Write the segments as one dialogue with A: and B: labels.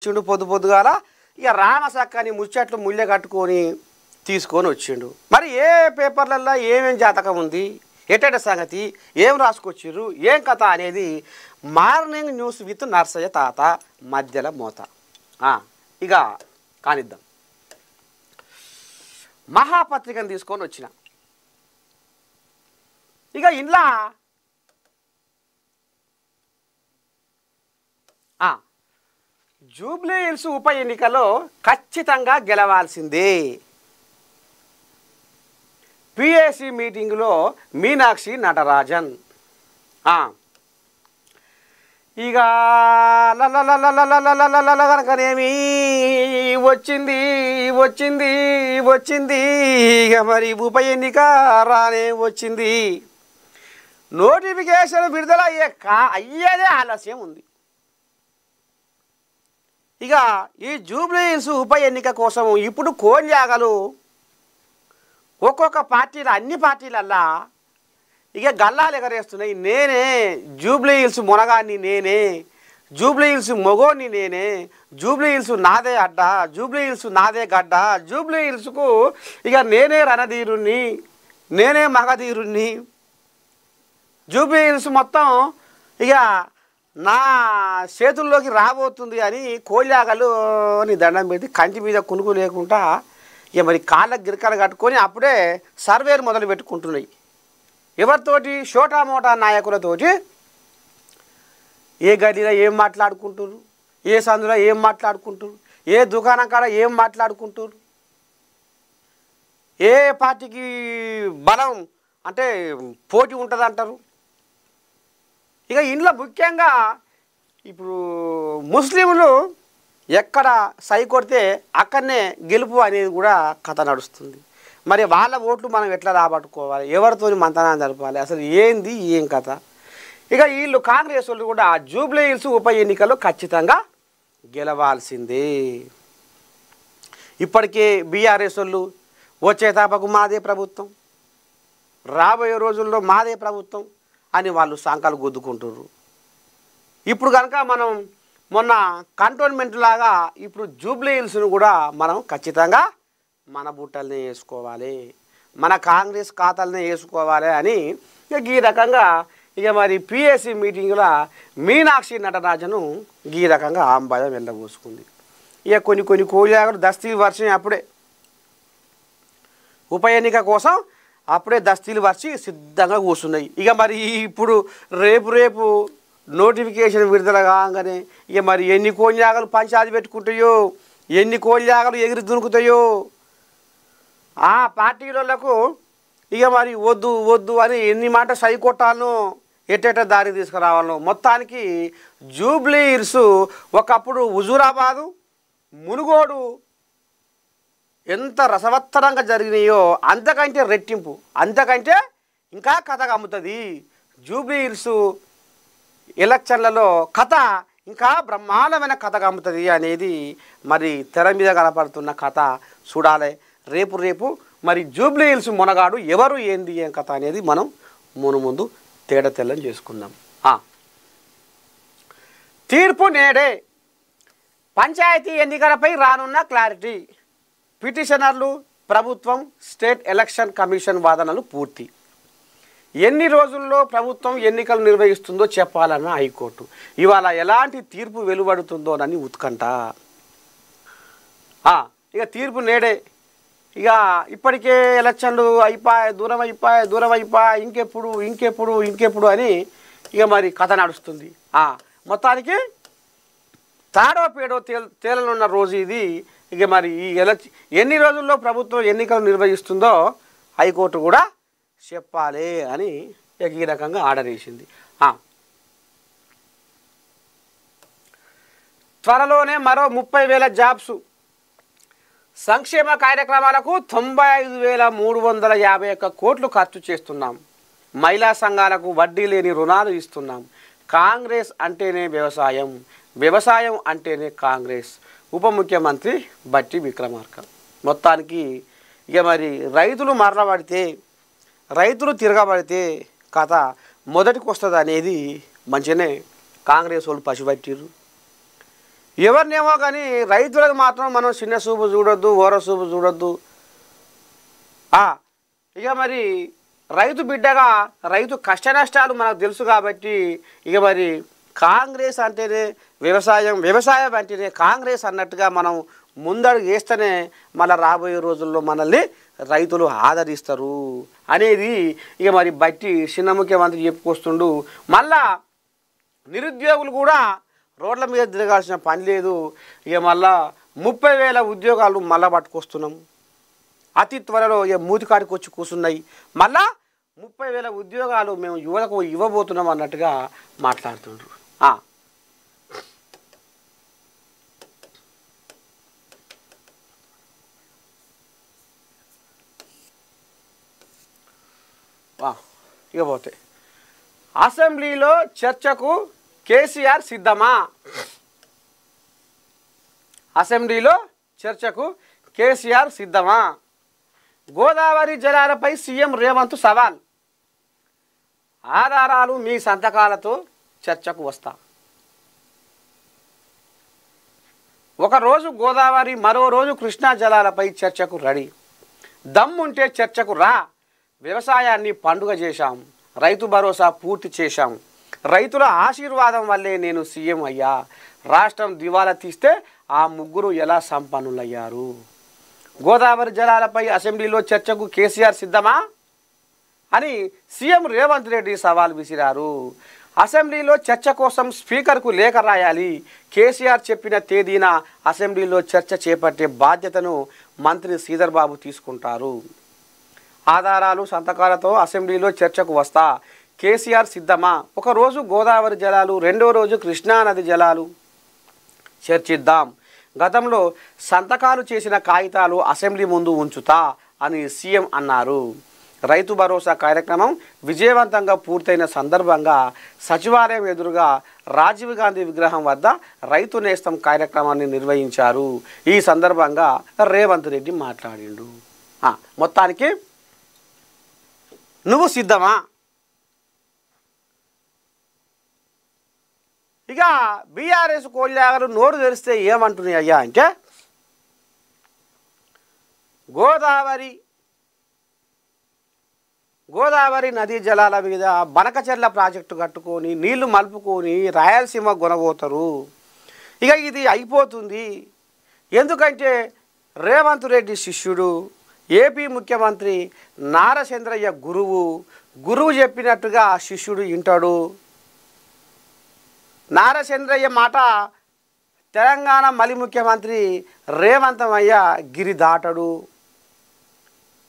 A: వచ్చిండు పొద్దు పొద్దుగాల ఇక రామసక్కని ముచ్చట్లు ముళ్ళె కట్టుకొని తీసుకొని వచ్చిండు. మరి ఏ పేపర్లలో ఏమేం జాతకం ఉంది, ఎటెట సంగతి, ఏం రాసుకొచ్చిర్రు, ఏం కథ అనేది మార్నింగ్ న్యూస్ విత్ నర్సయ్య తాత మధ్యలో మోత. ఇక కానిద్దాం. మహాపత్రికను తీసుకొని వచ్చిన ఇక ఇంట్లో జూబ్లీ హిల్స్ ఉప ఎన్నికలో ఖచ్చితంగా గెలవాల్సిందే. పిఏసి మీటింగులో మీనాక్షి నటరాజన్ ఇక కనుకనేమి వచ్చింది వచ్చింది వచ్చింది ఇక మరి ఉప ఎన్నిక రానే వచ్చింది. నోటిఫికేషన్ విడుదల అయ్యేదే ఆలస్యం ఉంది. ఇక ఈ జూబ్లీ హిల్స్ ఉప ఎన్నిక కోసం ఇప్పుడు కోల్యాగలు ఒక్కొక్క పార్టీలు అన్ని పార్టీలల్లా ఇక గల్లాలు ఎగరేస్తున్నాయి. నేనే జూబ్లీ హిల్స్ మొనగాన్ని, నేనే జూబ్లీ హిల్స్ మొగోని, నేనే జూబ్లీ హిల్స్ నాదే అడ్డ, జూబ్లీ హిల్స్ నాదే గడ్డ, జూబ్లీ హిల్స్కు ఇక నేనే రణధీరుణ్ణి, నేనే మగధీరుణ్ణి, జూబ్లీ హిల్స్ మొత్తం ఇక నా చేతుల్లోకి రాబోతుంది అని కోల్యాగలుని దండం పెట్టి కంటి మీద కునుకు లేకుండా ఇక మరి కాళ్ళకు గిరకలు కట్టుకొని అప్పుడే సర్వేలు మొదలు పెట్టుకుంటున్నాయి. ఎవరితోటి? షోటా మోటా నాయకులతోటి. ఏ గదిలో ఏం మాట్లాడుకుంటారు, ఏ సందులో ఏం మాట్లాడుకుంటారు, ఏ దుకాణం కాడ ఏం మాట్లాడుకుంటారు, ఏ పార్టీకి బలం అంటే పోటీ ఉంటుంది అంటారు. ఇక ఇంట్లో ముఖ్యంగా ఇప్పుడు ముస్లింలు ఎక్కడ సై కొడితే అక్కడనే గెలుపు అనేది కూడా కథ నడుస్తుంది. మరి వాళ్ళ ఓట్లు మనం ఎట్లా రాబట్టుకోవాలి, ఎవరితో మంతనాన్ని జరపాలి, అసలు ఏంది ఏం కథ. ఇక వీళ్ళు కాంగ్రెస్ వాళ్ళు కూడా జూబ్లీ హిల్స్ ఉప ఎన్నికల్లో ఖచ్చితంగా గెలవాల్సిందే. ఇప్పటికే బీఆర్ఎస్ వాళ్ళు వచ్చే తాపకు మాదే ప్రభుత్వం, రాబోయే రోజుల్లో మాదే ప్రభుత్వం అని వాళ్ళు సంకాలు గుద్దుకుంటుర్రు. ఇప్పుడు కనుక మనం మొన్న కంటోన్మెంట్ లాగా ఇప్పుడు జూబ్లీ హిల్స్ను కూడా మనం ఖచ్చితంగా మన బుట్టలనే వేసుకోవాలి, మన కాంగ్రెస్ ఖాతాలనే వేసుకోవాలి అని ఇక ఈ రకంగా ఇక మరి పిఎస్సి మీటింగ్లో మీనాక్షి నటరాజను ఈ రకంగా ఆంబాయం వెళ్ళబోసుకుంది. ఇక కొన్ని కోలియాగలు దస్తీలు వర్షం అప్పుడే ఉప ఎన్నిక కోసం అప్పుడే దస్తీలు వచ్చి సిద్ధంగా కూర్చున్నాయి. ఇక మరి ఇప్పుడు రేపు నోటిఫికేషన్ విడుదల కాగానే ఇక మరి ఎన్ని కోల్యాగలు పంచాయతీ పెట్టుకుంటాయో, ఎన్ని కోల్యాగలు ఎగిరి దునుకుతాయో ఆ పార్టీలకు ఇక మరి వద్దు వద్దు అని ఎన్ని మాట సై కొట్టాలను, ఎట్టెట దారి తీసుకురావాలను. మొత్తానికి జూబ్లీ హిల్స్ ఒకప్పుడు హుజూరాబాదు, మునుగోడు ఎంత రసవత్తరంగా జరిగినాయో అంతకంటే రెట్టింపు, అంతకంటే ఇంకా కథ అమ్ముతుంది. జూబ్లీ హిల్స్ ఎలక్షన్లలో కథ ఇంకా బ్రహ్మాండమైన కథ అమ్ముతుంది అనేది మరి తెర మీద కనపడుతున్న కథ చూడాలి. రేపు మరి జూబ్లీ హిల్స్ మొనగాడు ఎవరు, ఏంది ఏం కథ అనేది మనం ముందు తేడా తెల్లని చేసుకుందాం. తీర్పు నేడే, పంచాయతీ ఎన్నికలపై రానున్న క్లారిటీ, పిటిషనర్లు, ప్రభుత్వం, స్టేట్ ఎలక్షన్ కమిషన్ వాదనలు పూర్తి. ఎన్ని రోజుల్లో ప్రభుత్వం ఎన్నికలు నిర్వహిస్తుందో చెప్పాలన్న హైకోర్టు. ఇవాళ ఎలాంటి తీర్పు వెలువడుతుందోనని ఉత్కంఠ. ఇక తీర్పు నేడే. ఇక ఇప్పటికే ఎలక్షన్లు అయిపోయి దూరం అయిపోయి ఇంకెప్పుడు అని ఇక మరి కథ నడుస్తుంది. మొత్తానికి తాడో పేడో తేలనున్న రోజు ఇది. ఇక మరి ఈ ఎన్ని రోజుల్లో ప్రభుత్వం ఎన్నికలు నిర్వహిస్తుందో హైకోర్టు కూడా చెప్పాలి అని ఈ రకంగా ఆర్డర్ వేసింది. త్వరలోనే మరో 30,000 జాబ్స్, సంక్షేమ కార్యక్రమాలకు 95,351 కోట్లు ఖర్చు చేస్తున్నాం, మహిళా సంఘాలకు వడ్డీ లేని రుణాలు ఇస్తున్నాం, కాంగ్రెస్ అంటేనే వ్యవసాయం, వ్యవసాయం అంటేనే కాంగ్రెస్, ఉప ముఖ్యమంత్రి బట్టి విక్రమార్క. మొత్తానికి ఇక మరి రైతులు మరలబడితే, రైతులు తిరగబడితే కథ మొదటికి వస్తుంది అనేది మంచిగానే కాంగ్రెస్ వాళ్ళు పసిబట్టిర్రు. ఎవరినేమో కానీ రైతులకు మాత్రం మనం చిన్న చూపు చూడొద్దు, ఓర చూపు చూడొద్దు. ఇక మరి రైతు బిడ్డగా రైతు కష్ట నష్టాలు మనకు తెలుసు కాబట్టి ఇక మరి కాంగ్రెస్ అంటేనే వ్యవసాయం అంటేనే కాంగ్రెస్ అన్నట్టుగా మనం ముందడుగు వేస్తేనే మళ్ళీ రాబోయే రోజుల్లో మనల్ని రైతులు ఆదరిస్తారు అనేది ఇక మరి బట్టి చిన్న ముఖ్యమంత్రి చెప్పుకొస్తుండు. మళ్ళా నిరుద్యోగులు కూడా రోడ్ల మీద తిరగాల్సిన పని లేదు. ఇక మళ్ళా 30,000 ఉద్యోగాలు మళ్ళా పట్టుకొస్తున్నాం. అతి త్వరలో ఇక మూతికాడికి వచ్చి కూర్చున్నాయి. మళ్ళా 30,000 ఉద్యోగాలు మేము యువతకు ఇవ్వబోతున్నాం అన్నట్టుగా మాట్లాడుతుండ్రు. ఇకపోతే అసెంబ్లీలో చర్చకు కేసీఆర్ సిద్ధమా? అసెంబ్లీలో చర్చకు కేసీఆర్ సిద్ధమా? గోదావరి జలాలపై సీఎం రేవంత్ సవాల్. ఆధారాలు మీ సంతకాలతో చర్చకు వస్తా. ఒకరోజు గోదావరి, మరో రోజు కృష్ణా జలాలపై చర్చకు రెడీ. దమ్ముంటే చర్చకు రా. వ్యవసాయాన్ని పండుగ చేశాం, రైతు భరోసా పూర్తి చేశాం, రైతుల ఆశీర్వాదం వల్లే నేను సీఎం అయ్యా. రాష్ట్రం దివాలా తీస్తే ఆ ముగ్గురు ఎలా సంపన్నులయ్యారు? గోదావరి జలాలపై అసెంబ్లీలో చర్చకు కేసీఆర్ సిద్ధమా అని సీఎం రేవంత్ రెడ్డి సవాల్ విసిరారు. అసెంబ్లీలో చర్చ కోసం స్పీకర్కు లేఖ రాయాలి. కేసీఆర్ చెప్పిన తేదీన అసెంబ్లీలో చర్చ చేపట్టే బాధ్యతను మంత్రి శ్రీధర్ బాబు తీసుకుంటారు. ఆధారాలు సంతకాలతో అసెంబ్లీలో చర్చకు వస్తా. కేసీఆర్ సిద్ధమా? ఒకరోజు గోదావరి జలాలు, రెండో రోజు కృష్ణానది జలాలు చర్చిద్దాం. గతంలో సంతకాలు చేసిన కాగితాలు అసెంబ్లీ ముందు ఉంచుతా అని సీఎం అన్నారు. రైతు భరోసా కార్యక్రమం విజయవంతంగా పూర్తయిన సందర్భంగా సచివాలయం ఎదురుగా రాజీవ్ గాంధీ విగ్రహం వద్ద రైతు నేస్తం కార్యక్రమాన్ని నిర్వహించారు. ఈ సందర్భంగా రేవంత్ రెడ్డి మాట్లాడిండు. మొత్తానికి నువ్వు సిద్ధమా? ఇక బీఆర్ఎస్ కోళ్ళాగలు నోరు తెరిస్తే ఏమంటున్నాయి అయ్యా అంటే, గోదావరి నదీ జలాల మీద బనకచెర్ల ప్రాజెక్టు కట్టుకొని నీళ్లు మలుపుకొని రాయలసీమ కొనబోతారు. ఇక ఇది అయిపోతుంది. ఎందుకంటే రేవంత్ రెడ్డి శిష్యుడు, ఏపీ ముఖ్యమంత్రి నారా చంద్రయ్య గురువు చెప్పినట్టుగా శిష్యుడు వింటాడు. నారా చంద్రయ్య మాట తెలంగాణ మలి ముఖ్యమంత్రి రేవంతమయ్య గిరి దాటడు.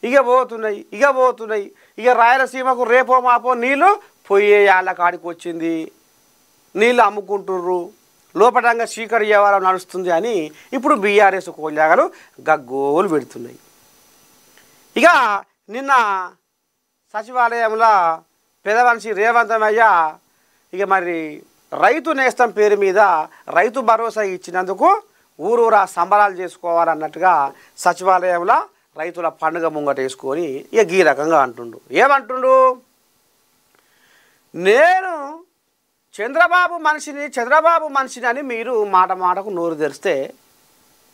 A: ఇక పోతున్నాయి. ఇక రాయలసీమకు రేపో మాపో నీళ్ళు పోయేయాళ్ళ కాడికి వచ్చింది. నీళ్ళు అమ్ముకుంటుర్రు, లోపటంగా చీకటి వ్యవహారం నడుస్తుంది అని ఇప్పుడు బీఆర్ఎస్ కోళ్ళాగలు గగ్గోలు పెడుతున్నాయి. ఇక నిన్న సచివాలయంలో పెదమనిషి రేవంతమయ్య ఇక మరి రైతు నేస్తం పేరు మీద రైతు భరోసా ఇచ్చినందుకు ఊరూరా సంబరాలు చేసుకోవాలన్నట్టుగా సచివాలయంలో రైతుల పండుగ ముంగట వేసుకొని ఇక ఈ రకంగా అంటుండు. ఏమంటుండు? నేను చంద్రబాబు మనిషిని అని మీరు మాటకు నోరు తెరిస్తే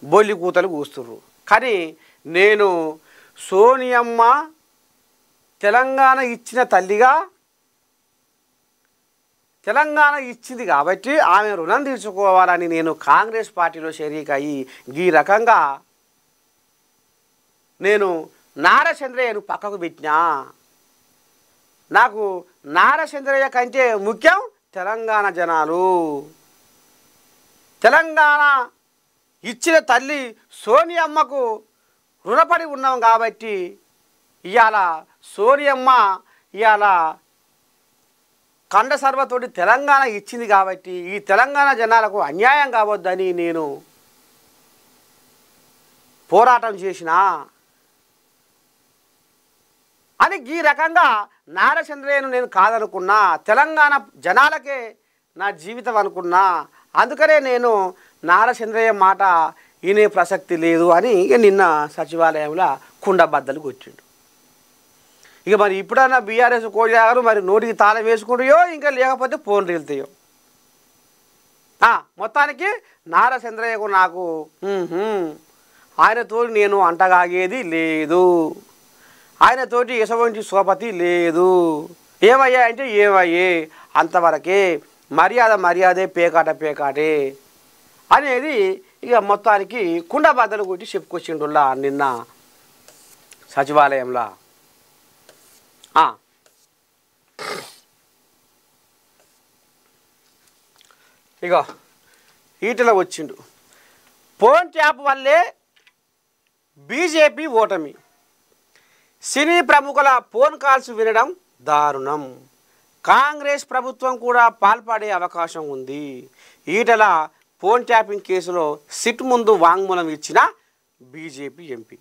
A: బొల్లి కూతలు కూస్తుర్రు. కానీ నేను సోనియమ్మ తెలంగాణ ఇచ్చిన తల్లిగా, తెలంగాణ ఇచ్చింది కాబట్టి ఆమె రుణం తీర్చుకోవాలని నేను కాంగ్రెస్ పార్టీలో షరీక్ అయ్యి ఈ రకంగా నేను నారా చంద్రయ్యను పక్కకు పెట్టినా. నాకు నారా చంద్రయ్య కంటే ముఖ్యం తెలంగాణ జనాలు. తెలంగాణ ఇచ్చిన తల్లి సోనియమ్మకు రుణపడి ఉన్నాం కాబట్టి ఇవాళ సోనియమ్మ కండ సర్వతోటి తెలంగాణ ఇచ్చింది కాబట్టి ఈ తెలంగాణ జనాలకు అన్యాయం కావద్దని నేను పోరాటం చేసిన అని ఈ రకంగా నారా చంద్రయ్యను నేను కాదనుకున్నా, తెలంగాణ జనాలకే నా జీవితం అనుకున్నా. అందుకనే నేను నారా చంద్రయ్య మాట వినే ప్రసక్తి లేదు అని నిన్న సచివాలయంలో కుండబద్దలు కొట్టిండు. ఇక మరి ఇప్పుడన్నా బీఆర్ఎస్ కోళ్ళాగారు మరి నోటికి తాళం వేసుకుంటాయో ఇంకా లేకపోతే ఫోన్ వెళ్తాయో. మొత్తానికి నారా చంద్రయ్యకు నాకు ఆయనతో నేను అంటగాగేది లేదు, ఆయనతోటి ఎటువంటి సోపతి లేదు, ఏమయ్యా అంటే ఏమయ్యే అంతవరకే, మర్యాదే పేకాటే అనేది ఇక మొత్తానికి కుండబద్దలు కొట్టి చెప్పుకొచ్చిండులా నిన్న సచివాలయంలో. ఇక ఈటల వచ్చిండు. ఫోన్ ట్యాప్ వల్లే బీజేపీ ఓటమి, సినీ ప్రముఖుల ఫోన్ కాల్స్ వినడం దారుణం, కాంగ్రెస్ ప్రభుత్వం కూడా పాల్పడే అవకాశం ఉంది. ఈటల ఫోన్ ట్యాపింగ్ కేసులో సిట్ ముందు వాంగ్మూలం ఇచ్చిన బీజేపీ ఎంపీ.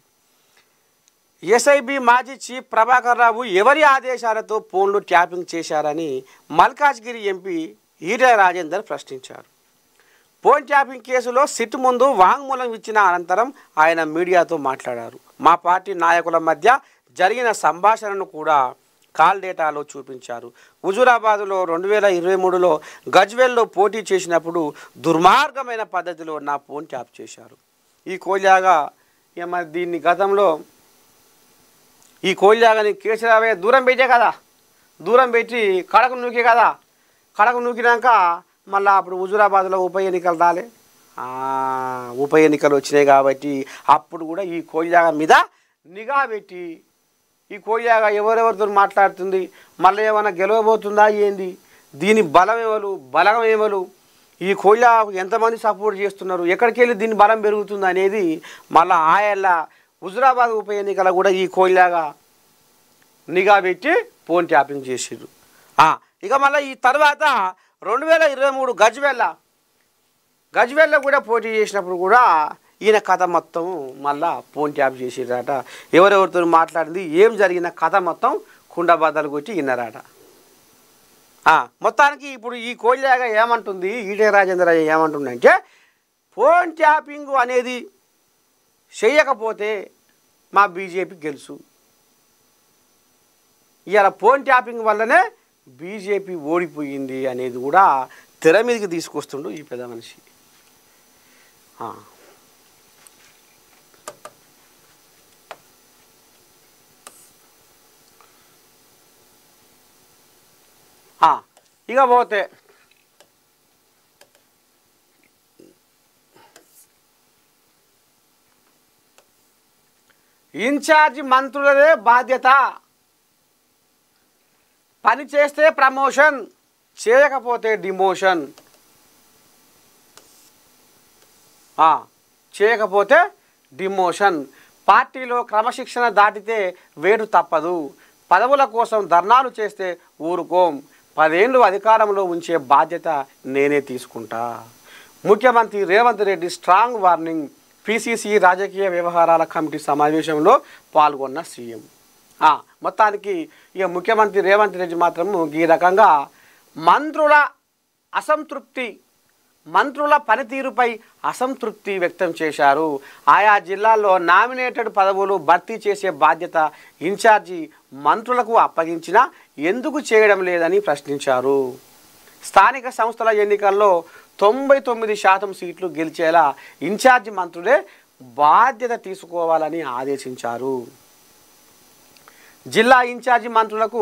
A: ఎస్ఐబి మాజీ చీఫ్ ప్రభాకర్ రావు ఎవరి ఆదేశాలతో ఫోన్లు ట్యాపింగ్ చేశారని మల్కాజ్గిరి ఎంపీ ఈటల రాజేందర్ ప్రశ్నించారు. ఫోన్ ట్యాపింగ్ కేసులో సిట్ ముందు వాంగ్మూలం ఇచ్చిన అనంతరం ఆయన మీడియాతో మాట్లాడారు. మా పార్టీ నాయకుల మధ్య జరిగిన సంభాషణను కూడా కాల్ డేటాలో చూపించారు. హుజూరాబాద్లో 2023లో గజ్వేల్లో పోటీ చేసినప్పుడు దుర్మార్గమైన పద్ధతిలో నా ఫోన్ ట్యాప్ చేశారు. ఈ కోల్యాగా మరి దీన్ని గతంలో ఈ కోల్యాగని కేసీఆర్ దూరం పెట్టే కదా, దూరం పెట్టి కడకు నూకే కదా, కడకు నూకినాక మళ్ళీ అప్పుడు హుజూరాబాద్లో ఉప ఎన్నికలు రాలే, ఉప ఎన్నికలు వచ్చినాయి కాబట్టి అప్పుడు కూడా ఈ కోల్యాగ మీద నిఘా పెట్టి ఈ కోల్యాగ ఎవరెవరితో మాట్లాడుతుంది, మళ్ళీ ఏమైనా గెలవబోతుందా ఏంది, దీని బలం ఏమలు, ఈ కోల్యాగకు ఎంతమంది సపోర్ట్ చేస్తున్నారు, ఎక్కడికి వెళ్ళి దీని బలం పెరుగుతుంది అనేది మళ్ళీ ఆయల్ల హుజూరాబాద్ ఉప ఎన్నికల కూడా ఈ కోల్యాగ నిఘా పెట్టి ఫోన్ ట్యాపింగ్ చేసిర్రు. ఇక మళ్ళీ ఈ తర్వాత 2023 గజ్వేల్లో కూడా పోటీ చేసినప్పుడు కూడా ఈయన కథ మొత్తం మళ్ళా ఫోన్ ట్యాప్ చేసిరట. ఎవరెవరితో మాట్లాడింది ఏం జరిగిన కథ మొత్తం కుండబద్దలు కొట్టి విన్నారట. మొత్తానికి ఇప్పుడు ఈ కోల్యాగా ఏమంటుంది, ఈటెల రాజేందర్ ఏమంటుందంటే ఫోన్ ట్యాపింగ్ అనేది చేయకపోతే మా బీజేపీ గెలుసు, ఇవాళ ఫోన్ ట్యాపింగ్ వల్లనే బీజేపీ ఓడిపోయింది అనేది కూడా తెర మీదకి తీసుకొస్తుండు ఈ పెద్ద మనిషి. ఇక పోతే ఇన్ఛార్జి మంత్రులదే బాధ్యత, పని చేస్తే ప్రమోషన్, చేయకపోతే డిమోషన్, చేయకపోతే డిమోషన్. పార్టీలో క్రమశిక్షణ దాటితే వేటు తప్పదు, పదవుల కోసం ధర్నాలు చేస్తే ఊరుకోం, 10 ఏళ్ళు అధికారంలో ఉంచే బాధ్యత నేనే తీసుకుంటా. ముఖ్యమంత్రి Revanth Reddy strong warning. PCC రాజకీయ వ్యవహారాల కమిటీ సమావేశంలో పాల్గొన్న సీఎం. మొత్తానికి ఇక ముఖ్యమంత్రి రేవంత్ రెడ్డి మాత్రం ఈ రకంగా మంత్రుల పనితీరుపై అసంతృప్తి వ్యక్తం చేశారు. ఆయా జిల్లాల్లో నామినేటెడ్ పదవులు భర్తీ చేసే బాధ్యత ఇన్ఛార్జి మంత్రులకు అప్పగించినా ఎందుకు చేయడం లేదని ప్రశ్నించారు. స్థానిక సంస్థల ఎన్నికల్లో 99% సీట్లు గెలిచేలా ఇన్ఛార్జి మంత్రులే బాధ్యత తీసుకోవాలని ఆదేశించారు. జిల్లా ఇన్ఛార్జి మంత్రులకు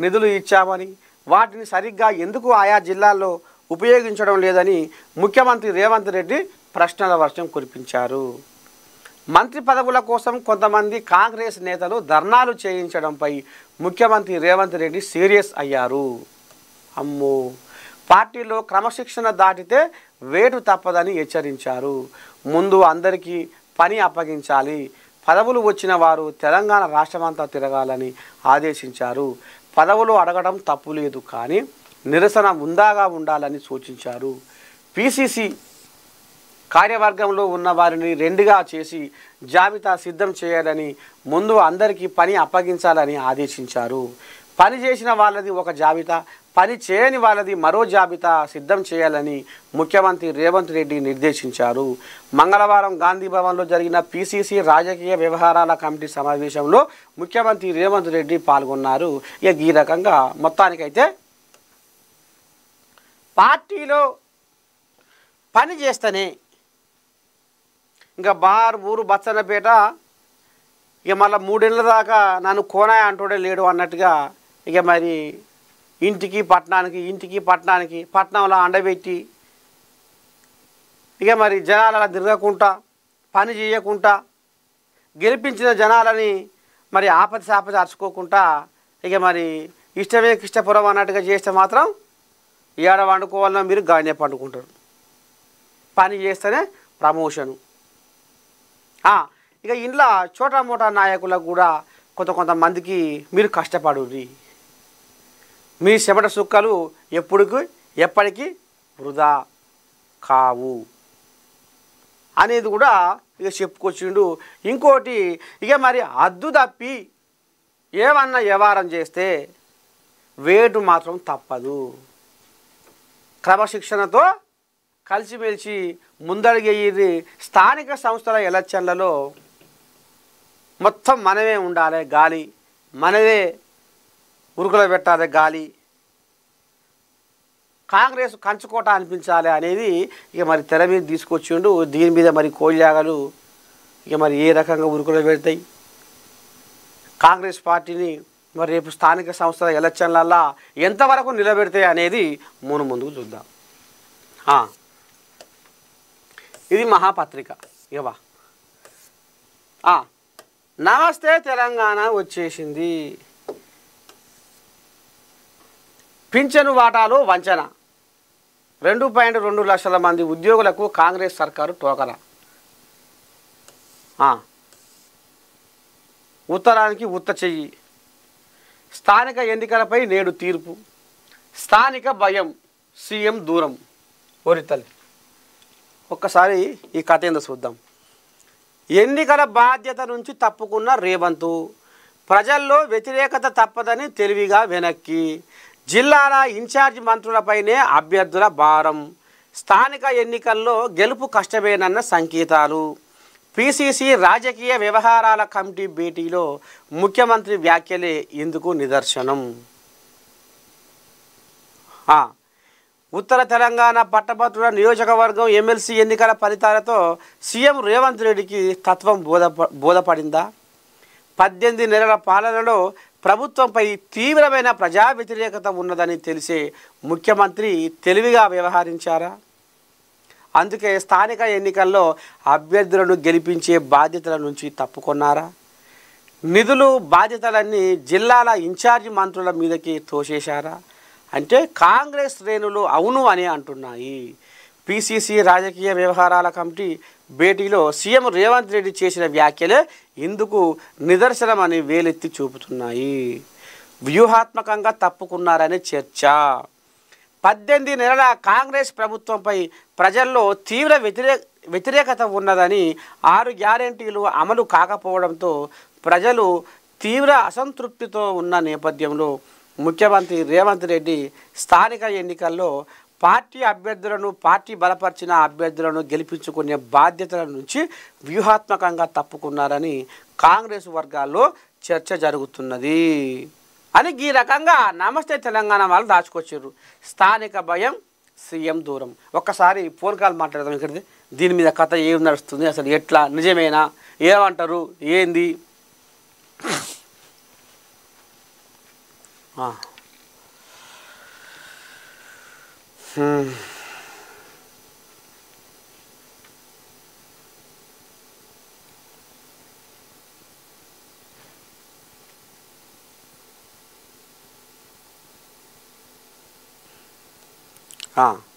A: నిధులు ఇచ్చామని వాటిని సరిగ్గా ఎందుకు ఆయా జిల్లాల్లో ఉపయోగించడం లేదని ముఖ్యమంత్రి రేవంత్ రెడ్డి ప్రశ్నల వర్షం కురిపించారు. మంత్రి పదవుల కోసం కొంతమంది కాంగ్రెస్ నేతలు ధర్నాలు చేయించడంపై ముఖ్యమంత్రి రేవంత్ రెడ్డి సీరియస్ అయ్యారు. అమ్మో, పార్టీలో క్రమశిక్షణ దాటితే వేటు తప్పదని హెచ్చరించారు. ముందు అందరికీ పని అప్పగించాలి, పదవులు వచ్చిన వారు తెలంగాణ రాష్ట్రమంతా తిరగాలని ఆదేశించారు. పదవులు అడగడం తప్పు లేదు, కానీ నిరసన ఉందాగా ఉండాలని సూచించారు. పిసిసి కార్యవర్గంలో ఉన్న వారిని 2గా చేసి జాబితా సిద్ధం చేయాలని, ముందు అందరికీ పని అప్పగించాలని ఆదేశించారు. పని చేసిన వాళ్ళది ఒక జాబితా, పని చేయని వాళ్ళది మరో జాబితా సిద్ధం చేయాలని ముఖ్యమంత్రి రేవంత్ రెడ్డి నిర్దేశించారు. మంగళవారం గాంధీ భవన్లో జరిగిన పిసిసి రాజకీయ వ్యవహారాల కమిటీ సమావేశంలో ముఖ్యమంత్రి రేవంత్ రెడ్డి పాల్గొన్నారు. ఇక ఈ రకంగా మొత్తానికైతే పార్టీలో పని చేస్తేనే ఇంకా బార్ ఊరు బచ్చన్నపేట ఇక మళ్ళీ 3 ఏళ్ళ దాకా నన్ను కోనాయ అంటూడే లేడు అన్నట్టుగా ఇక మరి ఇంటికి పట్టణానికి పట్టణంలో అండబెట్టి ఇక మరి జనాల తిరగకుండా పని చేయకుండా గెలిపించిన జనాలని మరి ఆపతి అరుచుకోకుండా ఇక మరి ఇష్టమే ఇష్టపురం అన్నట్టుగా చేస్తే మాత్రం ఏడ వండుకోవాలన్నా మీరు గానే పండుకుంటారు. పని చేస్తేనే ప్రమోషను. ఇక ఇంట్లో చోటా మోటా నాయకులకు కూడా కొంతమందికి మీరు కష్టపడుర్రి, మీ చెమట సుక్కలు ఎప్పటికీ వృధా కావు అనేది కూడా ఇక చెప్పుకొచ్చిండు. ఇంకోటి ఇక మరి అద్దు తప్పి ఏమన్నా వ్యవహారం చేస్తే వేటు మాత్రం తప్పదు. క్రమశిక్షణతో కలిసిమెలిసి ముందడుగేది. స్థానిక సంస్థల ఎలక్షన్లలో మొత్తం మనమే ఉండాలి గాలి, మనదే ఉరుకులో పెట్టాలి గాలి, కాంగ్రెస్ కంచుకోట అనిపించాలి అనేది ఇక మరి తెర మీద తీసుకొచ్చిండు. దీని మీద మరి కోల్యాగలు ఇక మరి ఏ రకంగా ఉరుకులో పెడతాయి, కాంగ్రెస్ పార్టీని మరి రేపు స్థానిక సంస్థల ఎలక్షన్లల్లో ఎంతవరకు నిలబెడతాయి అనేది ముందుకు చూద్దాం. ఇది మహాపత్రిక. ఇవా నమస్తే తెలంగాణ వచ్చేసింది. పింఛను వాటాలు వంచన. 2.2 లక్షల మంది ఉద్యోగులకు కాంగ్రెస్ సర్కారు టోకరా. ఉత్తరానికి ఉత్త చెయ్యి. స్థానిక ఎన్నికలపై నేడు తీర్పు. స్థానిక భయం, సీఎం దూరం. ఓరితల్లి ఒక్కసారి ఈ కథ ఏందో చూద్దాం. ఎన్నికల బాధ్యత నుంచి తప్పుకున్న రేవంత్ ప్రజల్లో వ్యతిరేకత తప్పదని తెలివిగా వెనక్కి. జిల్లాల ఇన్ఛార్జి మంత్రులపైనే అభ్యర్థుల భారం. స్థానిక ఎన్నికల్లో గెలుపు కష్టమేనన్న సంకేతాలు. పిసిసి రాజకీయ వ్యవహారాల కమిటీ భేటీలో ముఖ్యమంత్రి వ్యాఖ్యలే ఇందుకు నిదర్శనం. ఉత్తర తెలంగాణ పట్టభద్రుల నియోజకవర్గం ఎమ్మెల్సీ ఎన్నికల ఫలితాలతో సీఎం రేవంత్ రెడ్డికి తత్వం బోధపడిందా? 18 నెలల పాలనలో ప్రభుత్వంపై తీవ్రమైన ప్రజా వ్యతిరేకత ఉన్నదని తెలిసే ముఖ్యమంత్రి తెలివిగా వ్యవహరించారా? అందుకే స్థానిక ఎన్నికల్లో అభ్యర్థులను గెలిపించే బాధ్యతల నుంచి తప్పుకొన్నారా? నిధులు బాధ్యతలన్నీ జిల్లాల ఇన్ఛార్జి మంత్రుల మీదకి తోసేశారా? అంటే కాంగ్రెస్ శ్రేణులు అవును అని అంటున్నాయి. పిసిసి రాజకీయ వ్యవహారాల కమిటీ భేటీలో సీఎం రేవంత్ రెడ్డి చేసిన వ్యాఖ్యలే ఇందుకు నిదర్శనమని వేలెత్తి చూపుతున్నాయి. వ్యూహాత్మకంగా తప్పుకున్నారనే చర్చ. 18 నెలల కాంగ్రెస్ ప్రభుత్వంపై ప్రజల్లో తీవ్ర వ్యతిరేకత ఉన్నదని, 6 గ్యారెంటీలు అమలు కాకపోవడంతో ప్రజలు తీవ్ర అసంతృప్తితో ఉన్న నేపథ్యంలో ముఖ్యమంత్రి రేవంత్ రెడ్డి స్థానిక ఎన్నికల్లో పార్టీ బలపరిచిన అభ్యర్థులను గెలిపించుకునే బాధ్యతల నుంచి వ్యూహాత్మకంగా తప్పుకున్నారని కాంగ్రెస్ వర్గాల్లో చర్చ జరుగుతున్నది అని ఈ రకంగా నమస్తే తెలంగాణ వాళ్ళు దాచుకొచ్చారు. స్థానిక భయం, సీఎం దూరం. ఒక్కసారి ఫోన్ కాల్ మాట్లాడదాం. ఇక్కడ దీని మీద కథ ఏం నడుస్తుంది, అసలు ఎట్లా, నిజమేనా, ఏమంటారు, ఏంది?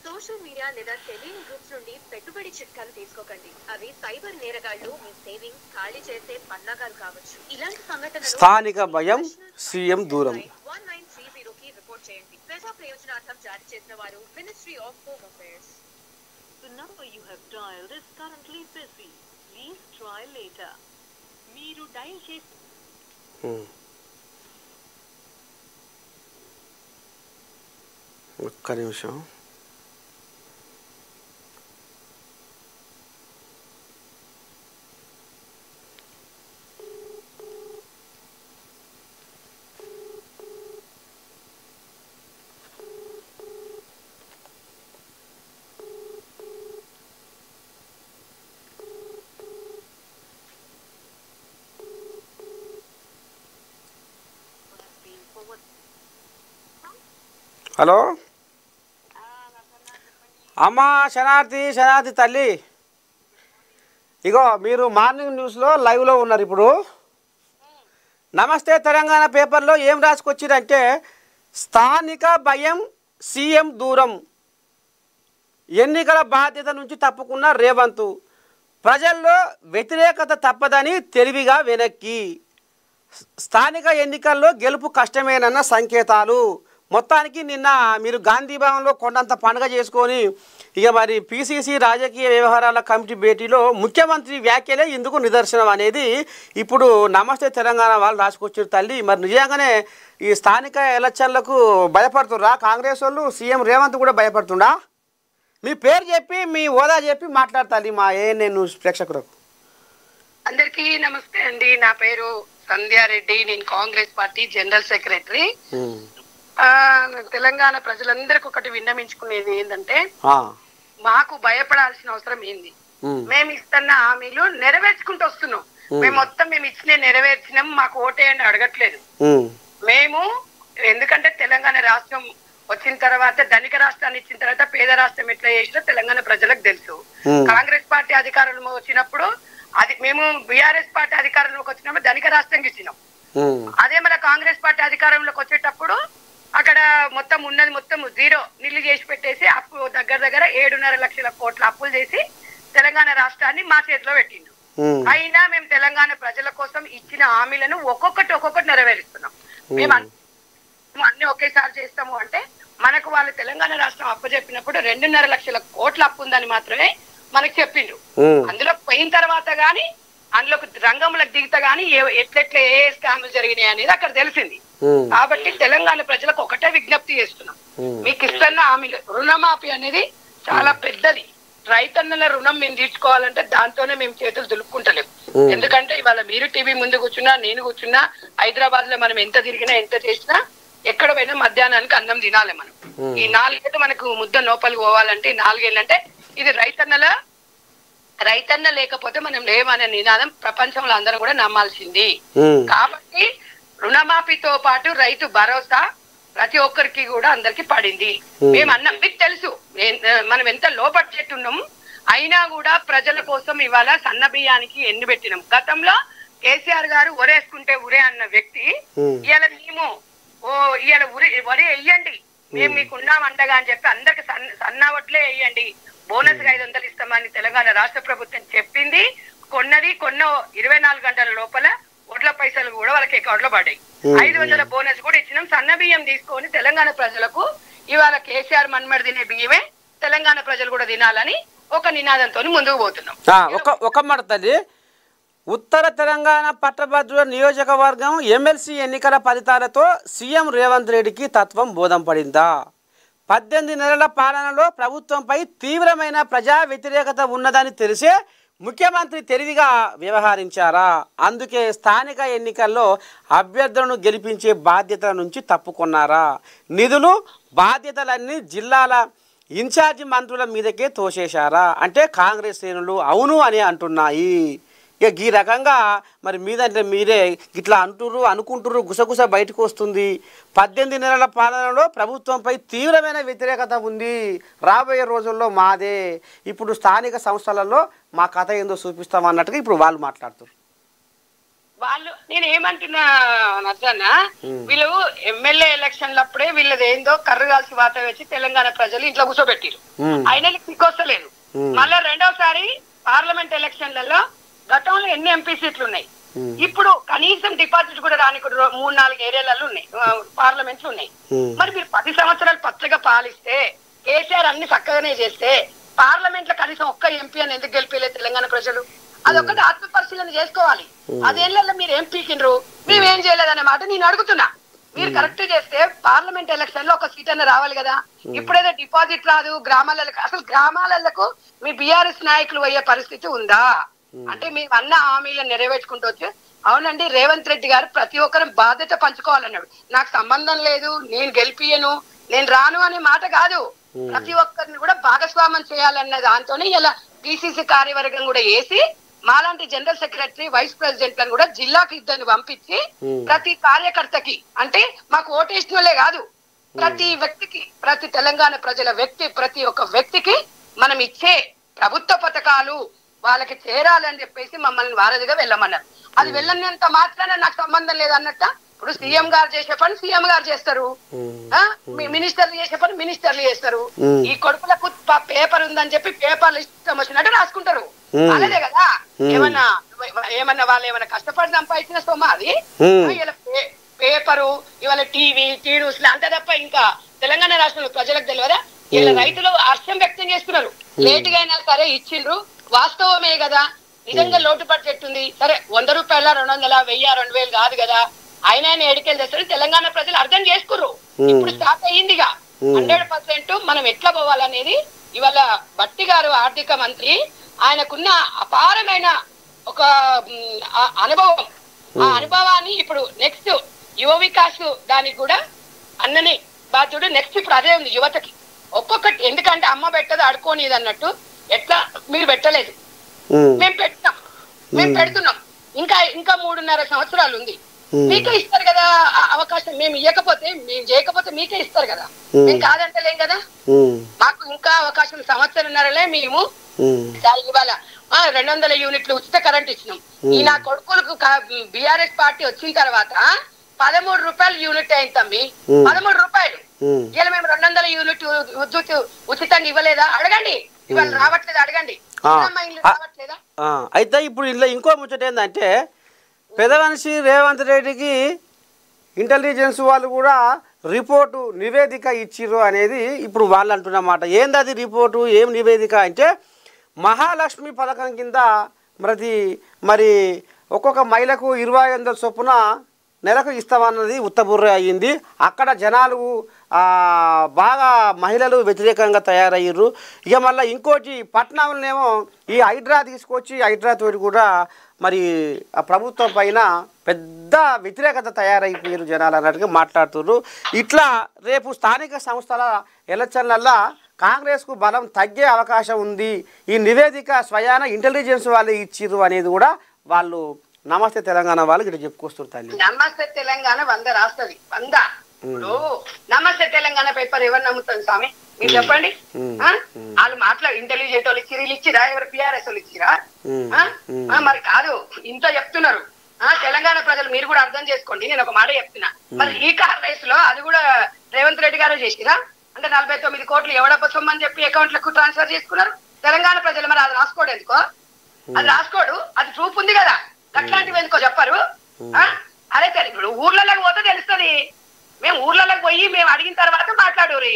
B: సోషల్ మీడియా లేదా తెలియని గ్రూప్స్ నుండి పెట్టుబడి చిట్కాలు తీసుకోకండి. అవి సైబర్ నేరగాళ్లు మీ సేవింగ్స్ ఖాళీ చేసే పన్నాగాలు కావచ్చు. ఇలాంటి సంఘటనలు
A: స్థానిక భయం, సీఎం దూరం
B: 1930 కి రిపోర్ట్ చేయండి. ప్రజా ప్రయోజనార్థం జారీ చేసిన వారు ministry of home affairs.
C: The number you have dialed is currently busy. Please try later. మీరు డయల్ చేసి
A: ఒక్క నిమిషం. హలో అమ్మ శనార్థి తల్లి, ఇగో మీరు మార్నింగ్ న్యూస్లో లైవ్లో ఉన్నారు ఇప్పుడు. నమస్తే తెలంగాణ పేపర్లో ఏం రాసుకొచ్చిరంటే, స్థానిక భయం సీఎం దూరం, ఎన్నికల బాధ్యత నుంచి తప్పుకున్న రేవంత్, ప్రజల్లో వ్యతిరేకత తప్పదని తెలివిగా వెనక్కి, స్థానిక ఎన్నికల్లో గెలుపు కష్టమేనన్న సంకేతాలు. మొత్తానికి నిన్న మీరు గాంధీ భవన్లో కొండంత పండుగ చేసుకొని ఇక మరి పిసిసి రాజకీయ వ్యవహారాల కమిటీ భేటీలో ముఖ్యమంత్రి వ్యాఖ్యలే ఇందుకు నిదర్శనం అనేది ఇప్పుడు నమస్తే తెలంగాణ వాళ్ళు రాసుకొచ్చారు తల్లి. మరి నిజంగానే ఈ స్థానిక ఎలక్షన్లకు భయపడుతుర్రా కాంగ్రెస్ వాళ్ళు? సీఎం రేవంత్ కూడా భయపడుతుండా? మీ పేరు చెప్పి మీ హోదా చెప్పి మాట్లాడతాలి మా ఏఎన్ఎన్ న్యూస్ ప్రేక్షకులకు.
D: అందరికీ నమస్తే అండి. నా పేరు సంధ్యారెడ్డి, నేను Congress party general secretary. Telangana ప్రజలందరికీ ఒకటి విన్నమించుకునేది ఏంటంటే, మాకు భయపడాల్సిన అవసరం ఏంది? మేము ఇస్తున్న హామీలు నెరవేర్చుకుంటూ వస్తున్నాం. మేము ఇచ్చిన నెరవేర్చినాం, మాకు ఓటేయండి అడగట్లేదు. మేము ఎందుకంటే తెలంగాణ రాష్ట్రం వచ్చిన తర్వాత, ధనిక రాష్ట్రాన్ని ఇచ్చిన తర్వాత పేద రాష్ట్రం ఎట్లా చేసినా తెలంగాణ ప్రజలకు తెలుసు. కాంగ్రెస్ పార్టీ అధికారంలో వచ్చినప్పుడు మేము బీఆర్ఎస్ పార్టీ అధికారంలోకి వచ్చినప్పుడు ధనిక రాష్ట్రంకి ఇచ్చినాం. అదే మన కాంగ్రెస్ పార్టీ అధికారంలోకి వచ్చేటప్పుడు అక్కడ మొత్తం జీరో నిల్లు చేసి పెట్టేసి అప్పు దగ్గర 7.5 లక్షల కోట్ల అప్పులు చేసి తెలంగాణ రాష్ట్రాన్ని మా చేతిలో పెట్టిండు. అయినా మేము తెలంగాణ ప్రజల కోసం ఇచ్చిన హామీలను ఒక్కొక్కటి నెరవేరుస్తున్నాం. మేము అన్ని ఒకేసారి చేస్తాము అంటే, మనకు వాళ్ళు తెలంగాణ రాష్ట్రం అప్పచెప్పినప్పుడు 2.5 లక్షల కోట్ల అప్పు ఉందని మాత్రమే మనకు చెప్పిండ్రు. అందులో పోయిన తర్వాత గానీ, అందులో రంగంలోకి దిగుతా గానీ ఎట్లెట్లా ఏ స్కాములు జరిగినాయి అనేది అక్కడ తెలిసింది. కాబట్టి తెలంగాణ ప్రజలకు ఒకటే విజ్ఞప్తి చేస్తున్నాం, మీకు ఇస్తున్న హామీలు రుణమాఫీ అనేది చాలా పెద్దది. రైతన్నల రుణం మేము తీర్చుకోవాలంటే దాంతోనే మేము చేతులు దులుపుకుంటలేము. ఎందుకంటే ఇవాళ మీరు టీవీ ముందు కూర్చున్నా, నేను కూర్చున్నా, హైదరాబాద్ లో మనం ఎంత తిరిగినా ఎంత చేసినా ఎక్కడ పోయినా మధ్యాహ్నానికి అన్నం తినాలి. మనం ఈ 4 ఏళ్ళు మనకు ముద్ద లోపలికి పోవాలంటే 4 ఏళ్ళు అంటే ఇది రైతన్న లేకపోతే మనం లేమనే నినాదం ప్రపంచంలో అందరూ కూడా నమ్మాల్సింది. కాబట్టి రుణమాఫీతో పాటు రైతు భరోసా ప్రతి ఒక్కరికి కూడా అందరికి పడింది. మేము మీకు తెలుసు మనం ఎంత లో బడ్జెట్ ఉన్నాం, అయినా కూడా ప్రజల కోసం ఇవాళ సన్న బియ్యానికి ఎన్ని పెట్టినాం. గతంలో కేసీఆర్ గారు ఒరేసుకుంటే ఉరే అన్న వ్యక్తి ఇవాళ మేము ఇవాళ వరి వెయ్యండి, మేము మీకు ఉన్నాం అండగా అని చెప్పి అందరికి సన్న వడ్లే వేయండి, బోనస్ 500 ఇస్తామని తెలంగాణ రాష్ట్ర ప్రభుత్వం చెప్పింది. కొన్న 24 గంటల లోపల ఓట్ల పైసలు కూడా వాళ్ళకి అకౌంట్ లో పడ్డాయి. 500 బోనస్ కూడా ఇచ్చినాం. సన్న బియ్యం తీసుకొని తెలంగాణ ప్రజలకు ఇవాళ కేసీఆర్ మన్మడి తినే బియ్యమే తెలంగాణ ప్రజలు కూడా తినాలని ఒక నినాదంతో ముందుకు పోతున్నాం.
A: ఒక మాట తల్లి, ఉత్తర తెలంగాణ పట్టభద్రుల నియోజకవర్గం ఎమ్మెల్సీ ఎన్నికల ఫలితాలతో సీఎం రేవంత్ రెడ్డికి తత్వం బోధం పడిందా? 18 నెలల పాలనలో ప్రభుత్వంపై తీవ్రమైన ప్రజా వ్యతిరేకత ఉన్నదని తెలిసే ముఖ్యమంత్రి తెలివిగా వ్యవహరించారా? అందుకే స్థానిక ఎన్నికల్లో అభ్యర్థులను గెలిపించే బాధ్యతల నుంచి తప్పుకున్నారా? నిధులు బాధ్యతలన్నీ జిల్లాల ఇన్ఛార్జి మంత్రుల మీదకే తోసేశారా? అంటే కాంగ్రెస్ శ్రేణులు అవును అని అంటున్నాయి. ఇక ఈ రకంగా మరి మీదంటే మీరే ఇట్లా అనుకుంటుర్రు, గుసగుస బయటకు వస్తుంది. 18 నెలల పాలనలో ప్రభుత్వంపై తీవ్రమైన వ్యతిరేకత ఉంది, రాబోయే రోజుల్లో మాదే, ఇప్పుడు స్థానిక సంస్థలలో మా కథ ఏందో చూపిస్తామన్నట్టుగా ఇప్పుడు వాళ్ళు మాట్లాడుతారు.
D: నేను ఏమంటున్నా నచ్చన్న, వీళ్ళు ఎమ్మెల్యే ఎలక్షన్లప్పుడే వీళ్ళది ఏందో కర్రు కాల్సి వాత వచ్చి తెలంగాణ ప్రజలు ఇంట్లో కూర్చోబెట్టిరు. అయినా సిగ్గొస్తలేదు. మళ్ళీ రెండోసారి పార్లమెంట్ ఎలక్షన్లలో గతంలో ఎన్ని ఎంపీ సీట్లు ఉన్నాయి, ఇప్పుడు కనీసం డిపాజిట్ కూడా రాని 3-4 ఏరియాలలో ఉన్నాయి, పార్లమెంట్లు ఉన్నాయి. మరి మీరు 10 సంవత్సరాలు పచ్చగా పాలిస్తే, కేసీఆర్ అన్ని చక్కగానే చేస్తే పార్లమెంట్ లో కనీసం ఒక్క ఎంపీ అని ఎందుకు గెలిపేలేదు తెలంగాణ ప్రజలు? అదొక్కటి ఆత్మ పరిశీలన చేసుకోవాలి. అదేళ్లలో మీరు ఏం పీకినరు, మేమేం చేయలేదనే మాట నేను అడుగుతున్నా. మీరు కరెక్ట్ చేస్తే పార్లమెంట్ ఎలక్షన్ లో ఒక సీట్ అన్న రావాలి కదా. ఇప్పుడేదో డిపాజిట్ రాదు గ్రామాలకు, అసలు గ్రామాలకు మీ బీఆర్ఎస్ నాయకులు పోయే పరిస్థితి ఉందా? అంటే మేము అన్న హామీలను నెరవేర్చుకుంటూ వచ్చి, అవునండి రేవంత్ రెడ్డి గారు ప్రతి ఒక్కరు బాధ్యత పంచుకోవాలన్నాడు. నాకు సంబంధం లేదు, నేను గెలిపియను, నేను రాను అనే మాట కాదు, ప్రతి ఒక్కరిని కూడా భాగస్వామ్యం చేయాలన్న దాంతోనే ఇలా పిసిసి కార్యవర్గం కూడా వేసి మాలాంటి జనరల్ సెక్రటరీ, వైస్ ప్రెసిడెంట్లను కూడా జిల్లాకి 2 పంపించి ప్రతి కార్యకర్తకి, అంటే మాకు ఓటేసిన వాళ్ళే కాదు, ప్రతి వ్యక్తికి, ప్రతి తెలంగాణ ప్రజల ప్రతి ఒక్క వ్యక్తికి మనం ఇచ్చే ప్రభుత్వ పథకాలు వాళ్ళకి చేరాలని చెప్పేసి మమ్మల్ని వారధిగా వెళ్ళమన్నారు. అది వెళ్ళనంత మాత్రాన నాకు సంబంధం లేదన్నట్ట. ఇప్పుడు సీఎం గారు చేసే పని సీఎం గారు చేస్తారు, మినిస్టర్లు చేసే పని మినిస్టర్లు చేస్తారు. ఈ కొడుకులకు పేపర్ ఉందని చెప్పి పేపర్లు ఇష్టం వచ్చినట్టు రాసుకుంటారు. అలాగే కదా, ఏమన్నా వాళ్ళు ఏమైనా కష్టపడి సంపాదించిన సొమ్మ అది. పేపరు ఇవాళ టీవీ న్యూస్ అంతే తప్ప ఇంకా తెలంగాణ రాష్ట్రంలో ప్రజలకు తెలియదా? ఇలా రైతులు హర్షం వ్యక్తం చేస్తున్నారు. లేటుగా అయినా సరే ఇచ్చిండ్రు, వాస్తవమే కదా. నిజంగా లోటు బడ్జెట్ ఉంది సరే, 100 రూపాయల 200 1000 2000 కాదు కదా, ఆయన ఎడికెళ్ళి తెస్తారు. తెలంగాణ ప్రజలు అర్థం చేసుకుర్రు. ఇప్పుడు స్టార్ట్ అయ్యిందిగా 100% మనం ఎట్లా పోవాలనేది. ఇవాళ భట్టి గారు ఆర్థిక మంత్రి, ఆయనకున్న అపారమైన ఒక అనుభవం, ఆ అనుభవాన్ని ఇప్పుడు నెక్స్ట్ యువ వికాస్ దానికి కూడా అన్నని బాధ్యుడు. నెక్స్ట్ ఇప్పుడు అదే ఉంది యువతకి ఒక్కొక్కటి. ఎందుకంటే అమ్మ పెట్టదు అడుకోనిది అన్నట్టు, ఎట్లా మీరు పెట్టలేదు, మేము పెడుతున్నాం. ఇంకా 3.5 సంవత్సరాలు ఉంది, మీకే ఇస్తారు కదా అవకాశం. మేము ఇవ్వకపోతే, మేము చేయకపోతే మీకే ఇస్తారు కదా, మేము కాదంటలేం కదా. మాకు ఇంకా అవకాశం 1.5 మేము ఇవాళ 200 యూనిట్లు ఉచిత కరెంట్ ఇచ్చినాం. ఈ నా కొడుకులకు బీఆర్ఎస్ పార్టీ వచ్చిన తర్వాత 13 రూపాయలు యూనిట్ అయింది తమ్మి, 13 రూపాయలు. ఇలా మేము 200 యూనిట్ విద్యుత్ ఉచితంగా ఇవ్వలేదా? అడగండి. ఇవాళ రావట్లేదు, అడగండి. రావట్లేదా?
A: అయితే ఇప్పుడు ఇలా ఇంకో ముచ్చట ఏంటంటే, పెద్ద మనిషి రేవంత్ రెడ్డికి ఇంటెలిజెన్స్ వాళ్ళు కూడా రిపోర్టు నివేదిక ఇచ్చిర్రు అనేది ఇప్పుడు వాళ్ళు అంటున్నమాట. ఏంది అది రిపోర్టు, ఏం నివేదిక అంటే, మహాలక్ష్మి పథకం కింద మరి ఒక్కొక్క మహిళకు 2500 చొప్పున నెలకు ఇస్తామన్నది ఉత్తబుర్ర అయ్యింది. అక్కడ జనాలు బాగా మహిళలు వ్యతిరేకంగా తయారయ్యారు. ఇక మళ్ళీ ఇంకోటి పట్టణంలోనేమో ఈ హైడ్రా తీసుకొచ్చి హైడ్రాతోటి కూడా మరి ఆ ప్రభుత్వం పైన పెద్ద వ్యతిరేకత తయారైపోయారు జనాలు అన్నట్టుగా మాట్లాడుతున్నారు. ఇట్లా రేపు స్థానిక సంస్థల ఎలక్షన్లల్లో కాంగ్రెస్కు బలం తగ్గే అవకాశం ఉంది. ఈ నివేదిక స్వయాన ఇంటెలిజెన్స్ వాళ్ళు ఇచ్చిర్రు అనేది కూడా వాళ్ళు నమస్తే తెలంగాణ వాళ్ళకి ఇట్లా చెప్పుకొస్తారు. తల్లి
D: నమస్తే తెలంగాణ 100 రాస్తుంది 100. ఇప్పుడు నమస్తే తెలంగాణ పేపర్ ఎవరు నమ్ముతుంది స్వామి? మీరు చెప్పండి. వాళ్ళు మాట్లాడు ఇంటెలిజెంట్ వాళ్ళు ఇచ్చిరు, ఇచ్చిరా? ఎవరు పిఆర్ఎస్ వాళ్ళు ఇచ్చిరా? మరి కాదు, ఇంత చెప్తున్నారు. తెలంగాణ ప్రజలు మీరు కూడా అర్థం చేసుకోండి. నేను ఒక మాట చెప్తున్నా, మరి ఈ కాంగ్రెస్ లో అది కూడా రేవంత్ రెడ్డి గారు చేసిరా? అంటే 49 కోట్లు ఎవడప్ప సొమ్మని చెప్పి అకౌంట్లకు ట్రాన్స్ఫర్ చేసుకున్నారు తెలంగాణ ప్రజలు. మరి అది రాసుకోడు ఎందుకో? అది రాసుకోడు, అది ప్రూఫ్ ఉంది కదా. అట్లాంటివి ఎందుకో చెప్పరు? అరే ఇప్పుడు ఊర్లలోకి పోతే తెలుస్తుంది. మేము ఊర్లలోకి పోయి మేము అడిగిన తర్వాత మాట్లాడరు.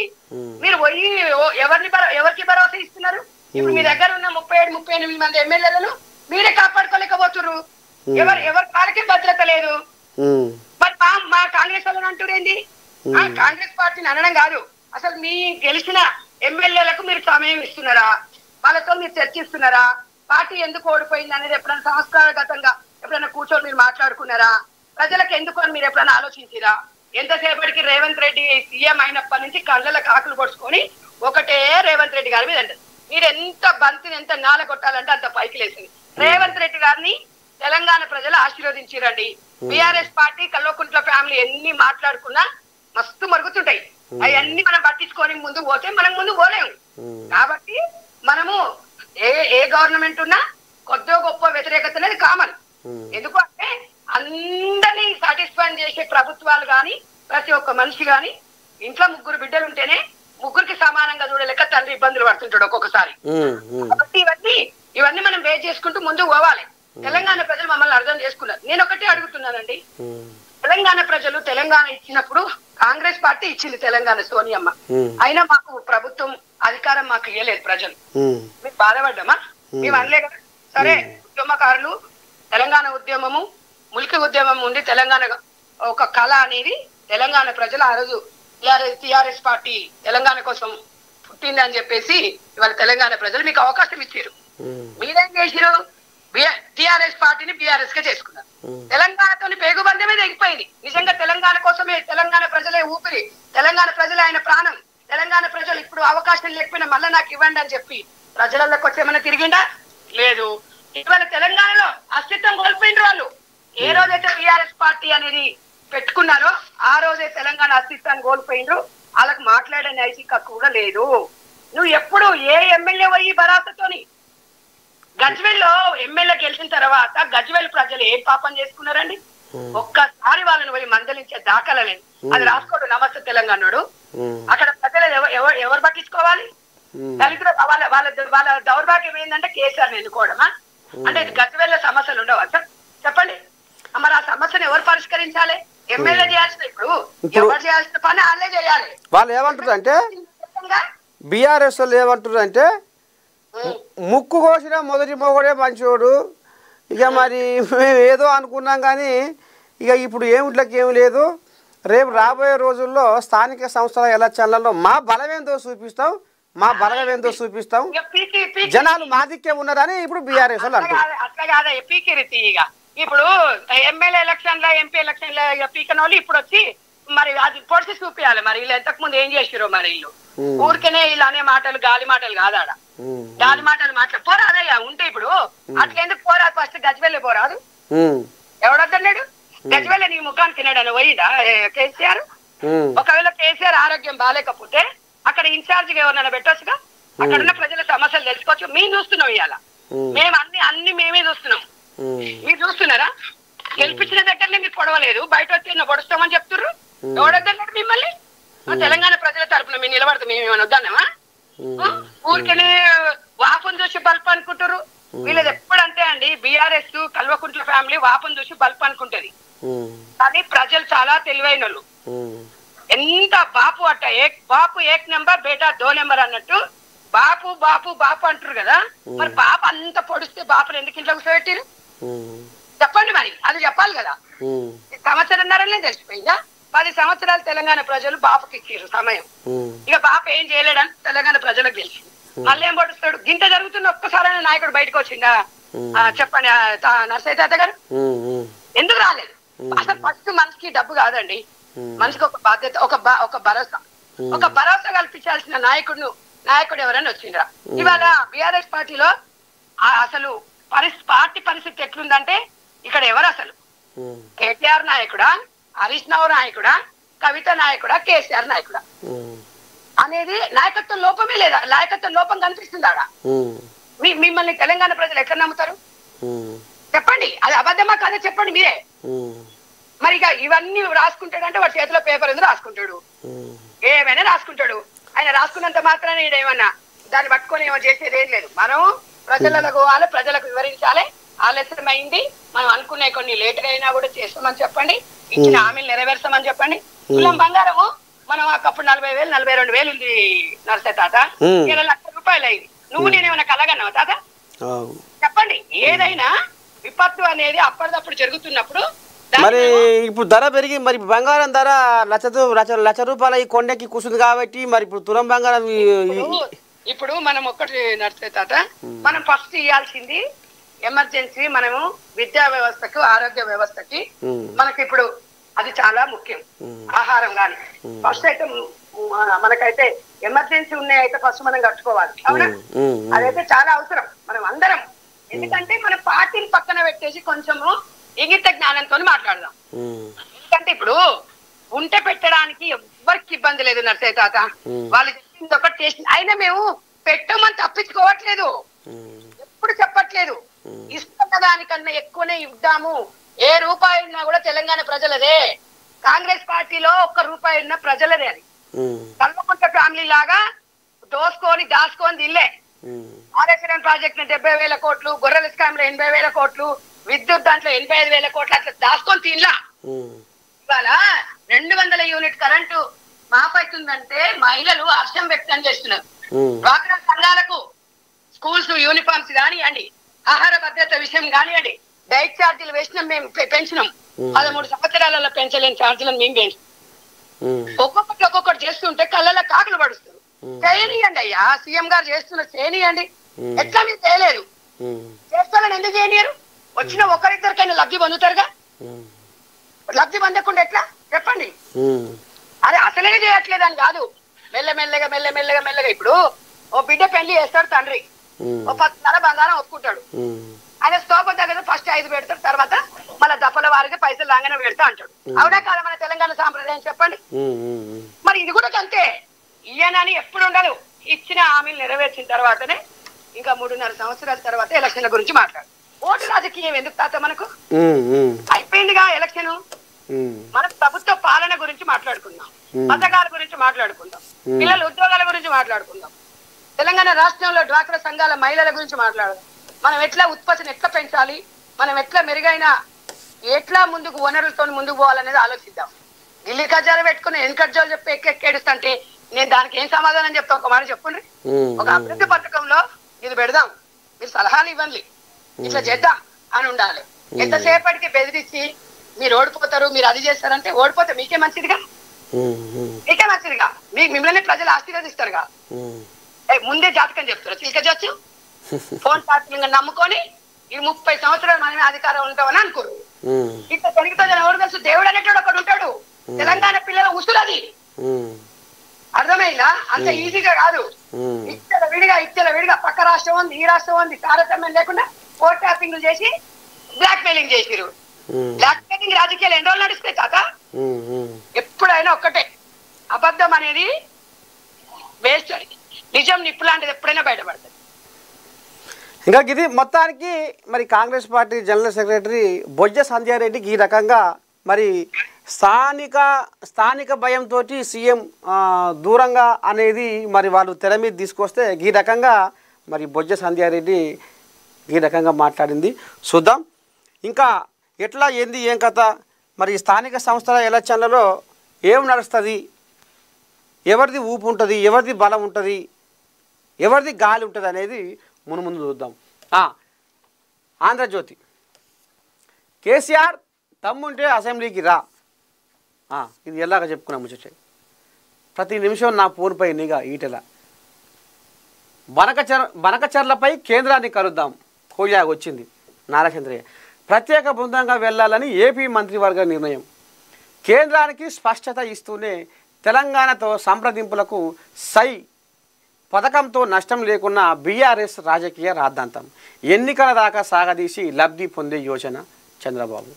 D: మీరు పోయి ఎవరికి భరోసా ఇస్తున్నారు? ఇప్పుడు మీ దగ్గర ఉన్న 37-38 మంది ఎమ్మెల్యేలను మీరే కాపాడుకోలేకపోతున్నారు. ఎవరి వాళ్ళకి భద్రత లేదు. మరి మా కాంగ్రెస్ వాళ్ళని అంటురేంది? కాంగ్రెస్ పార్టీని అనడం కాదు, అసలు మీ గెలిచిన ఎమ్మెల్యేలకు మీరు సమయం ఇస్తున్నారా? వాళ్ళతో మీరు చర్చిస్తున్నారా? పార్టీ ఎందుకు ఓడిపోయింది అనేది ఎప్పుడైనా సంస్కారగతంగా ఎప్పుడైనా కూర్చొని మీరు మాట్లాడుకున్నారా? ప్రజలకు ఎందుకు అని మీరు ఎప్పుడైనా ఆలోచించిరా? ఎంతసేపటికి రేవంత్ రెడ్డి సీఎం అయినప్పటి నుంచి కళ్ళల కాకులు పొడుచుకొని ఒకటే రేవంత్ రెడ్డి గారి మీద అంటారు. మీరు ఎంత బంతిని ఎంత నాల కొట్టాలంటే అంత పైకి లేసింది. రేవంత్ రెడ్డి గారిని తెలంగాణ ప్రజలు ఆశీర్వదించారండి. బీఆర్ఎస్ పార్టీ కల్వకుంట్ల ఫ్యామిలీ ఎన్ని మాట్లాడుకున్నా మస్తు మరుగుతుంటాయి. అవన్నీ మనం పట్టించుకొని ముందు పోతే మనం ముందు పోలేము. కాబట్టి మనము ఏ గవర్నమెంట్ ఉన్నా కొద్దిగా గొప్ప వ్యతిరేకత అనేది కామన్. ఎందుకంటే అందరినీ సాటిస్ఫై చేసే ప్రభుత్వాలు కానీ ప్రతి ఒక్క మనిషి కానీ ఇంట్లో 3 బిడ్డలు ఉంటేనే 3కి సమానంగా చూడలేక తండ్రి ఇబ్బందులు పడుతుంటాడు ఒక్కొక్కసారి. కాబట్టి ఇవన్నీ మనం బేస్ చేసుకుంటూ ముందుకు పోవాలి. తెలంగాణ ప్రజలు మమ్మల్ని అర్థం చేసుకున్నారు. నేను ఒకటే అడుగుతున్నానండి, తెలంగాణ ప్రజలు తెలంగాణ ఇచ్చినప్పుడు కాంగ్రెస్ పార్టీ ఇచ్చింది తెలంగాణ సోనియమ్మ, అయినా మాకు ప్రభుత్వం అధికారం మాకు ఇవ్వలేదు ప్రజలు. మేము బాధపడ్డామా? మేము అనలే కదా. సరే, ఉద్యమకారులు తెలంగాణ ఉద్యమము ములికి ఉద్యమం ఉంది, తెలంగాణ ఒక కళ అనేది తెలంగాణ ప్రజలు ఆ రోజు టిఆర్ఎస్ పార్టీ తెలంగాణ కోసం పుట్టింది అని చెప్పేసి ఇవాళ తెలంగాణ ప్రజలు మీకు అవకాశం ఇచ్చారు. మీరేం చేసిరు? టిఆర్ఎస్ పార్టీని బీఆర్ఎస్ గా చేసుకున్నారు. తెలంగాణతో పేగుబంధమే తెగిపోయింది. నిజంగా తెలంగాణ కోసమే తెలంగాణ ప్రజలే ఊపిరి, తెలంగాణ ప్రజలే ఆయన ప్రాణం. తెలంగాణ ప్రజలు ఇప్పుడు అవకాశం లేకపోయినా మళ్ళీ నాకు ఇవ్వండి అని చెప్పి ప్రజలలోకి వచ్చి ఏమైనా తిరిగిందా? లేదు. ఇవాళ తెలంగాణలో అస్తిత్వం కోల్పోయిన వాళ్ళు ఏ రోజైతే బీఆర్ఎస్ పార్టీ అనేది పెట్టుకున్నారో ఆ రోజే తెలంగాణ అస్తిత్వాన్ని కోల్పోయిండ్రు. వాళ్ళకి మాట్లాడే నైతిక కూడా లేదు. నువ్వు ఎప్పుడు ఏ ఎమ్మెల్యే పోయి భరాతతోని గజ్వేల్లో ఎమ్మెల్యే గెలిచిన తర్వాత గజ్వేల్ ప్రజలు ఏం పాపం చేసుకున్నారండి? ఒక్కసారి వాళ్ళని పోయి మందలించే దాఖలా లేదు. అది రాసుకోడు నమస్తే తెలంగాణడు. అక్కడ ప్రజలు ఎవరు పట్టించుకోవాలి? దళితులు వాళ్ళ వాళ్ళ వాళ్ళ దౌర్భాగ్యం ఏంటంటే కేసీఆర్ ఎన్నుకోవడమా? అంటే గజ్వేల్లో సమస్యలు ఉండవా సార్? చెప్పండి. మరి ఆ సమస్యను ఎవరు పరిష్కరించాలి? ఎమ్మెల్యే చేయాల్సిన ఇప్పుడు ఎవరు చేయాల్సిన పని వాళ్ళే చేయాలి.
A: వాళ్ళు ఏమంటారు అంటే బీఆర్ఎస్ వాళ్ళు ఏమంటారు అంటే ముక్కు కోసిన మొదటి మొగడే మంచోడు. ఇక మరి మేము ఏదో అనుకున్నాం కానీ ఇక ఇప్పుడు ఏమిట్లకి ఏమి లేదు. రేపు రాబోయే రోజుల్లో స్థానిక సంస్థల ఎలక్షన్లలో మా బలమేందో చూపిస్తాం, మా బలమేందో చూపిస్తాం, జనాలు మా దిక్కే ఉన్నారని ఇప్పుడు బీఆర్ఎస్ వాళ్ళు అంటారు.
D: అట్లా కాదా పీకిరితి. ఇక ఇప్పుడు ఎమ్మెల్యే ఎలక్షన్ లో ఎంపీ ఎలక్షన్ లో పీకన వాళ్ళు ఇప్పుడు వచ్చి మరి అది పొడిచి చూపించాలి. మరి వీళ్ళు ఎంతకు ముందు ఏం చేసిరో మరి వీళ్ళు ఊరికనే వీళ్ళు అనే మాటలు గాలి మాటలు కాదాడ. గాలి మాటలు పోరాదయ్యా ఉంటే ఇప్పుడు అట్లెందుకు పోరాదు? ఫస్ట్ గజ్వేల్ పోరాదు. ఎవడొద్దన్నాడు? గజ్వేల్ నీ ముఖానికి తిన్నాడని పోయిదా కేసీఆర్? ఒకవేళ కేసీఆర్ ఆరోగ్యం బాగాలేకపోతే అక్కడ ఇన్ఛార్జ్ ఎవరినైనా పెట్టొచ్చుగా. అక్కడ ఉన్న ప్రజల సమస్యలు తెలుసుకోవచ్చు. మేము చూస్తున్నాం ఇవాళ, మేము అన్ని మేమే చూస్తున్నాం. మీరు చూస్తున్నారా? గెలిపించిన దగ్గరనే మీకు పొడవలేదు, బయట వచ్చి పొడుస్తామని చెప్తుర్రు. ఎవడొద్దన్నాడు మిమ్మల్ని? తెలంగాణ ప్రజల తరపున మేము నిలబడతాం. మేము ఏమైనా వద్దన్నామా? ఊరికనే వాపం చూసి బల్ప్ అనుకుంటారు. వీళ్ళది ఎప్పుడంటే అండి బీఆర్ఎస్ కల్వకుంట్ల ఫ్యామిలీ వాపం చూసి బల్ప్ అనుకుంటది. కానీ ప్రజలు చాలా తెలివైన వాళ్ళు. ఎంత బాపు అట్ట బాపు ఏక్ నెంబర్ బేటా దో నెంబర్ అన్నట్టు బాపు బాపు బాపు అంటారు కదా. మరి బాపు అంత పొడిస్తే బాపుని ఎందుకు ఇంట్లో కూర్చోబెట్టిరు? చెప్పండి. మరి అది చెప్పాలి కదా. సంవత్సరంన్నరనే తెలిసిపోయిందా? 10 సంవత్సరాలు తెలంగాణ ప్రజలు బాపుకి ఇచ్చారు సమయం. ఇక బాపు ఏం చేయలేడని తెలంగాణ ప్రజలకు తెలిసింది. మళ్ళీ ఏం పడుస్తాడు? గింత జరుగుతున్న ఒక్కసారైనా నాయకుడు బయటకు వచ్చిందా? చెప్పండి నర్సయ్య తాత గారు. ఎందుకు రాలేదు? అసలు ఫస్ట్ మనిషికి డబ్బు కాదండి, మనిషికి ఒక బాధ్యత, ఒక భరోసా కల్పించాల్సిన నాయకుడు ఎవరైనా వచ్చిండ్రా? ఇవాళ బీఆర్ఎస్ పార్టీలో అసలు పార్టీ పరిస్థితి ఎట్లుందంటే ఇక్కడ ఎవరు అసలు? కేటీఆర్ నాయకుడా, హరీష్ రావు నాయకుడా, కవిత నాయకుడా, కేసీఆర్ నాయకుడా అనేది నాయకత్వం లోపమే లేదా? నాయకత్వం లోపం కనిపిస్తుందా? మిమ్మల్ని తెలంగాణ ప్రజలు ఎక్కడ నమ్ముతారు? చెప్పండి. అది అబద్ధమా కాదా చెప్పండి మీరే. మరి ఇక ఇవన్నీ రాసుకుంటాడంటే వాడి చేతిలో పేపర్ ఎందుకు రాసుకుంటాడు? ఏమైనా రాసుకుంటాడు. ఆయన రాసుకున్నంత మాత్రాన ఏమన్నా దాన్ని పట్టుకొని ఏమో చేసేది ఏం లేదు. మనం ప్రజలకు పోవాలి, ప్రజలకు వివరించాలి. ఆలస్యమైంది, మనం అనుకునే కొన్ని లేటుగా అయినా కూడా చేస్తామని చెప్పండి. ఇచ్చిన హామీలు నెరవేర్చామని చెప్పండి. కులం బంగారము మనం అప్పుడు 40,000 42,000 ఉంది నర్సయ్య తాత. 20 లక్షల రూపాయలు అయింది. నువ్వు నేనేమన్నా కలగన్నావా తాత? చెప్పండి. ఏదైనా విపత్తు అనేది అప్పటిదప్పుడు జరుగుతున్నప్పుడు
A: మరి ఇప్పుడు ధర పెరిగి మరి బంగారం ధర లక్ష రూపాయల ఈ కొండకి కూర్చుంది కాబట్టి మరి ఇప్పుడు తులం బంగారం
D: ఇప్పుడు మనం ఒక్కటి నర్సయ్య తాత, మనం ఫస్ట్ ఇవ్వాల్సింది ఎమర్జెన్సీ. మనము విద్యా వ్యవస్థకు, ఆరోగ్య వ్యవస్థకి మనకి ఇప్పుడు అది చాలా ముఖ్యం. ఆహారం కానీ ఫస్ట్ అయితే మనకైతే ఎమర్జెన్సీ ఉన్నాయి అయితే ఫస్ట్ మనం కట్టుకోవాలి. అవునా? అదైతే చాలా అవసరం మనం అందరం. ఎందుకంటే మన పార్టీని పక్కన పెట్టేసి కొంచెము ఇంగిత జ్ఞానంతో మాట్లాడదాం. ఎందుకంటే ఇప్పుడు ఉంటే పెట్టడానికి ఎవ్వరికి ఇబ్బంది లేదు నర్సయ్య తాత. వాళ్ళు చెప్పింది ఒకటి చేసింది. అయినా మేము పెట్టమని తప్పించుకోవట్లేదు, ఎప్పుడు చెప్పట్లేదు. ఇస్తున్న దానికన్నా ఎక్కువనే ఇద్దాము. ఏ రూపాయి ఉన్నా కూడా తెలంగాణ ప్రజలదే. కాంగ్రెస్ పార్టీలో ₹1 ఉన్న ప్రజలదే. అది కల్వకుంట్ల ఫ్యామిలీ లాగా దాచుకొని తిల్లే. ఆర్ఎస్ఎన్ ప్రాజెక్ట్ 70,000 కోట్లు, గొర్రెల స్కామ్ లో 80,000 కోట్లు, విద్యుత్ దాంట్లో 85,000 కోట్లు అట్లా దాచుకొని తినలా. ఇవాళ 200 యూనిట్ కరెంటు మాపైతుందంటే మహిళలు హర్షం వ్యక్తం చేస్తున్నారు. డ్వాక్రా సంఘాలకు స్కూల్స్ యూనిఫామ్స్ కానివ్వండి, ఆహార భద్రత విషయం కానివ్వండి, డైట్ ఛార్జీలు వేసినాం, మేము పెంచినాం. 13 సంవత్సరాలలో పెంచలేని ఛార్జీలను మేము పెంచుతాం. ఒక్కొక్కటి చేస్తుంటే కళ్ళలో కాకులు పడుస్తారు. చేయనియండి అయ్యా, సీఎం గారు చేస్తున్న చేయనియండి. ఎట్లా మీరు చేయలేదు? చేస్తారని ఎందుకు చేయనియరు? వచ్చిన ఒకరిద్దరికైనా లబ్ధి పొందుతారుగా. లబ్ధి పొందకుండా ఎట్లా చెప్పండి? అదే అసలే చేయట్లేదని కాదు, మెల్లమెల్లగా ఇప్పుడు ఓ బిడ్డ పెళ్లి చేస్తాడు తండ్రి, ఓ 10,000 బంగారం ఒప్పుకుంటాడు. ఆయన స్తోపం దగ్గర ఫస్ట్ 5 పెడతాడు, తర్వాత మళ్ళీ దఫల వారికి పైసలు లాగానే పెడతా అంటాడు. అవునా కాదా మన తెలంగాణ సాంప్రదాయం? చెప్పండి. మరి ఇది కూడా అంతే. ఇయ్యనని ఎప్పుడు ఉండదు. ఇచ్చిన హామీలు నెరవేర్చిన తర్వాతనే ఇంకా 3.5 సంవత్సరాల తర్వాత ఎలక్షన్ల గురించి మాట్లాడు. ఓటు రాజకీయం ఎందుకు తాత మనకు? అయిపోయిందిగా ఎలక్షన్. మన ప్రభుత్వ పాలన గురించి మాట్లాడుకుందాం, పథకాల గురించి మాట్లాడుకుందాం, పిల్లల ఉద్యోగాల గురించి మాట్లాడుకుందాం, తెలంగాణ రాష్ట్రంలో డ్వాక్రా సంఘాల మహిళల గురించి మాట్లాడదాం. మనం ఎట్లా ఉత్పత్తిని ఎట్లా పెంచాలి, మనం ఎట్లా మెరుగైన ఎట్లా ముందుకు వనరులతో ముందుకు పోవాలనేది ఆలోచిద్దాం. ఢిల్లీ కజ్జాలు పెట్టుకుని ఎన్ని కజ్జాలు చెప్పి ఎక్కేడుస్తుంటే నేను దానికి ఏం సమాధానం చెప్తా? ఒక మాట చెప్పండి. ఒక అభివృద్ధి పథకంలో ఇది పెడదాం, మీరు సలహాలు ఇవ్వండి, ఇట్లా చేద్దాం అని ఉండాలి. ఎంతసేపటికి బెదిరించి మీరు ఓడిపోతారు, మీరు అది చేస్తారంటే ఓడిపోతే మీకే మంచిదిగా, మీకే మంచిదిగా. మిమ్మల్ని ప్రజలు ఆశీర్వదిస్తారుగా. ముందే జాతకం చెప్తారు చిలకజొచ్చు ఫోన్ టార్చర్లు నమ్ముకొని ఇది 30 సంవత్సరాలు మనమే అధికారం ఉంటామని అనుకోరు. ఇట్లా తొలగితో ఎవరు తెలుసు? దేవుడు అనేటాడు ఒకడు ఉంటాడు. తెలంగాణ పిల్లల ఉసులది. అర్థమైందా? అంత ఈజీగా కాదు. ఇచ్చల విడిగా పక్క రాష్ట్రం ఉంది, ఈ రాష్ట్రం ఉంది, తారతమ్యం లేకుండా కోర్టు ట్యాపింగ్ చేసి బ్లాక్ మెయిలింగ్ చేసిరు. బ్లాక్ మెయిలింగ్ రాజకీయాలు ఎన్ని రోజులు నడుస్తాయి తాత? ఎప్పుడైనా ఒక్కటే, అబద్ధం అనేది వేస్ట్, నిజం నిప్పు లాంటిది ఎప్పుడైనా బయటపడుతుంది.
A: ఇంకా ఇది మొత్తానికి మరి కాంగ్రెస్ పార్టీ జనరల్ సెక్రటరీ బొజ్జ సంధ్యారెడ్డికి ఈ రకంగా మరి స్థానిక భయంతో సీఎం దూరంగా అనేది మరి వాళ్ళు తెర మీద తీసుకొస్తే ఈ రకంగా మరి బొజ్జ సంధ్యారెడ్డి ఈ రకంగా మాట్లాడింది. చూద్దాం ఇంకా ఎట్లా ఏంది ఏం కథ, మరి స్థానిక సంస్థల ఎలక్షన్లలో ఏం నడుస్తుంది, ఎవరిది ఊపు ఉంటుంది, ఎవరిది బలం ఉంటుంది, ఎవరిది గాలి ఉంటుంది అనేది ముందు చూద్దాం. ఆంధ్రజ్యోతి, కేసీఆర్ తమ్ముంటే అసెంబ్లీకి రా. ఇది ఎలాగ చెప్పుకున్నాము ముచ్చట. ప్రతి నిమిషం నా ఫోన్పై నిఘా ఈటెల. బనకచర్లపై కేంద్రాన్ని కలుద్దాం. కోయాగ్ వచ్చింది నారాచంద్రయ్య. ప్రత్యేక బృందంగా వెళ్లాలని ఏపీ మంత్రివర్గ నిర్ణయం. కేంద్రానికి స్పష్టత ఇస్తూనే తెలంగాణతో సంప్రదింపులకు సై. పథకంతో నష్టం లేకున్నా బీఆర్ఎస్ రాజకీయ రాద్ధాంతం. ఎన్నికల దాకా సాగదీసి లబ్ధి పొందే యోచన చంద్రబాబు.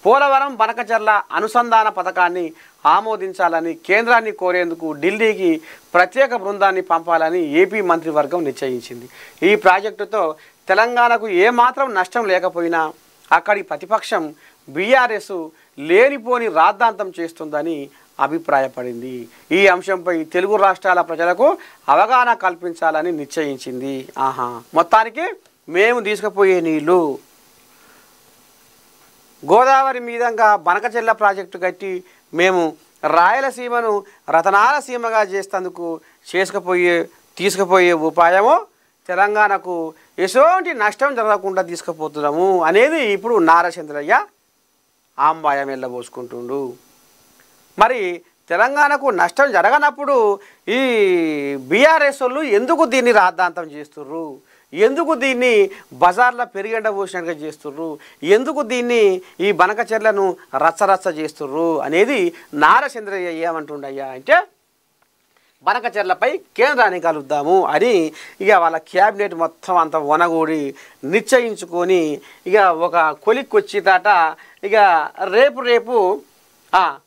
A: పోలవరం బనకచర్ల అనుసంధాన పథకాన్ని ఆమోదించాలని కేంద్రాన్ని కోరేందుకు ఢిల్లీకి ప్రత్యేక బృందాన్ని పంపాలని ఏపీ మంత్రివర్గం నిశ్చయించింది. ఈ ప్రాజెక్టుతో తెలంగాణకు ఏమాత్రం నష్టం లేకపోయినా అక్కడి ప్రతిపక్షం బీఆర్ఎస్ లేనిపోని రాద్ధాంతం చేస్తుందని అభిప్రాయపడింది. ఈ అంశంపై తెలుగు రాష్ట్రాల ప్రజలకు అవగాహన కల్పించాలని నిశ్చయించింది. మొత్తానికి మేము తీసుకుపోయే నీళ్లు గోదావరి మీదంగా బనకచెర్ల ప్రాజెక్టు కట్టి మేము రాయలసీమను రతనాల సీమగా చేసేందుకు తీసుకుపోయే ఉపాయము తెలంగాణకు ఎటువంటి నష్టం జరగకుండా తీసుకుపోతున్నాము అనేది ఇప్పుడు నారాచంద్రయ్య ఆంబాయం వెళ్ళబోసుకుంటుండు. మరి తెలంగాణకు నష్టం జరగనప్పుడు ఈ బీఆర్ఎస్ వాళ్ళు ఎందుకు దీన్ని రాద్ధాంతం చేస్తుర్రు, ఎందుకు దీన్ని బజార్లో పెరిగండ పోసినట్టుగా చేస్తుర్రు, ఎందుకు దీన్ని ఈ బనకచెర్లను రచ్చరచ్చ చేస్తుర్రు అనేది నారాచంద్రయ్య ఏమంటుండయ్యా అంటే బనకచెర్లపై కేంద్రాన్ని కలుద్దాము అని ఇక వాళ్ళ క్యాబినెట్ మొత్తం అంత వనగూడి నిశ్చయించుకొని ఇక ఒక కొలిక్కొచ్చితాట ఇక రేపు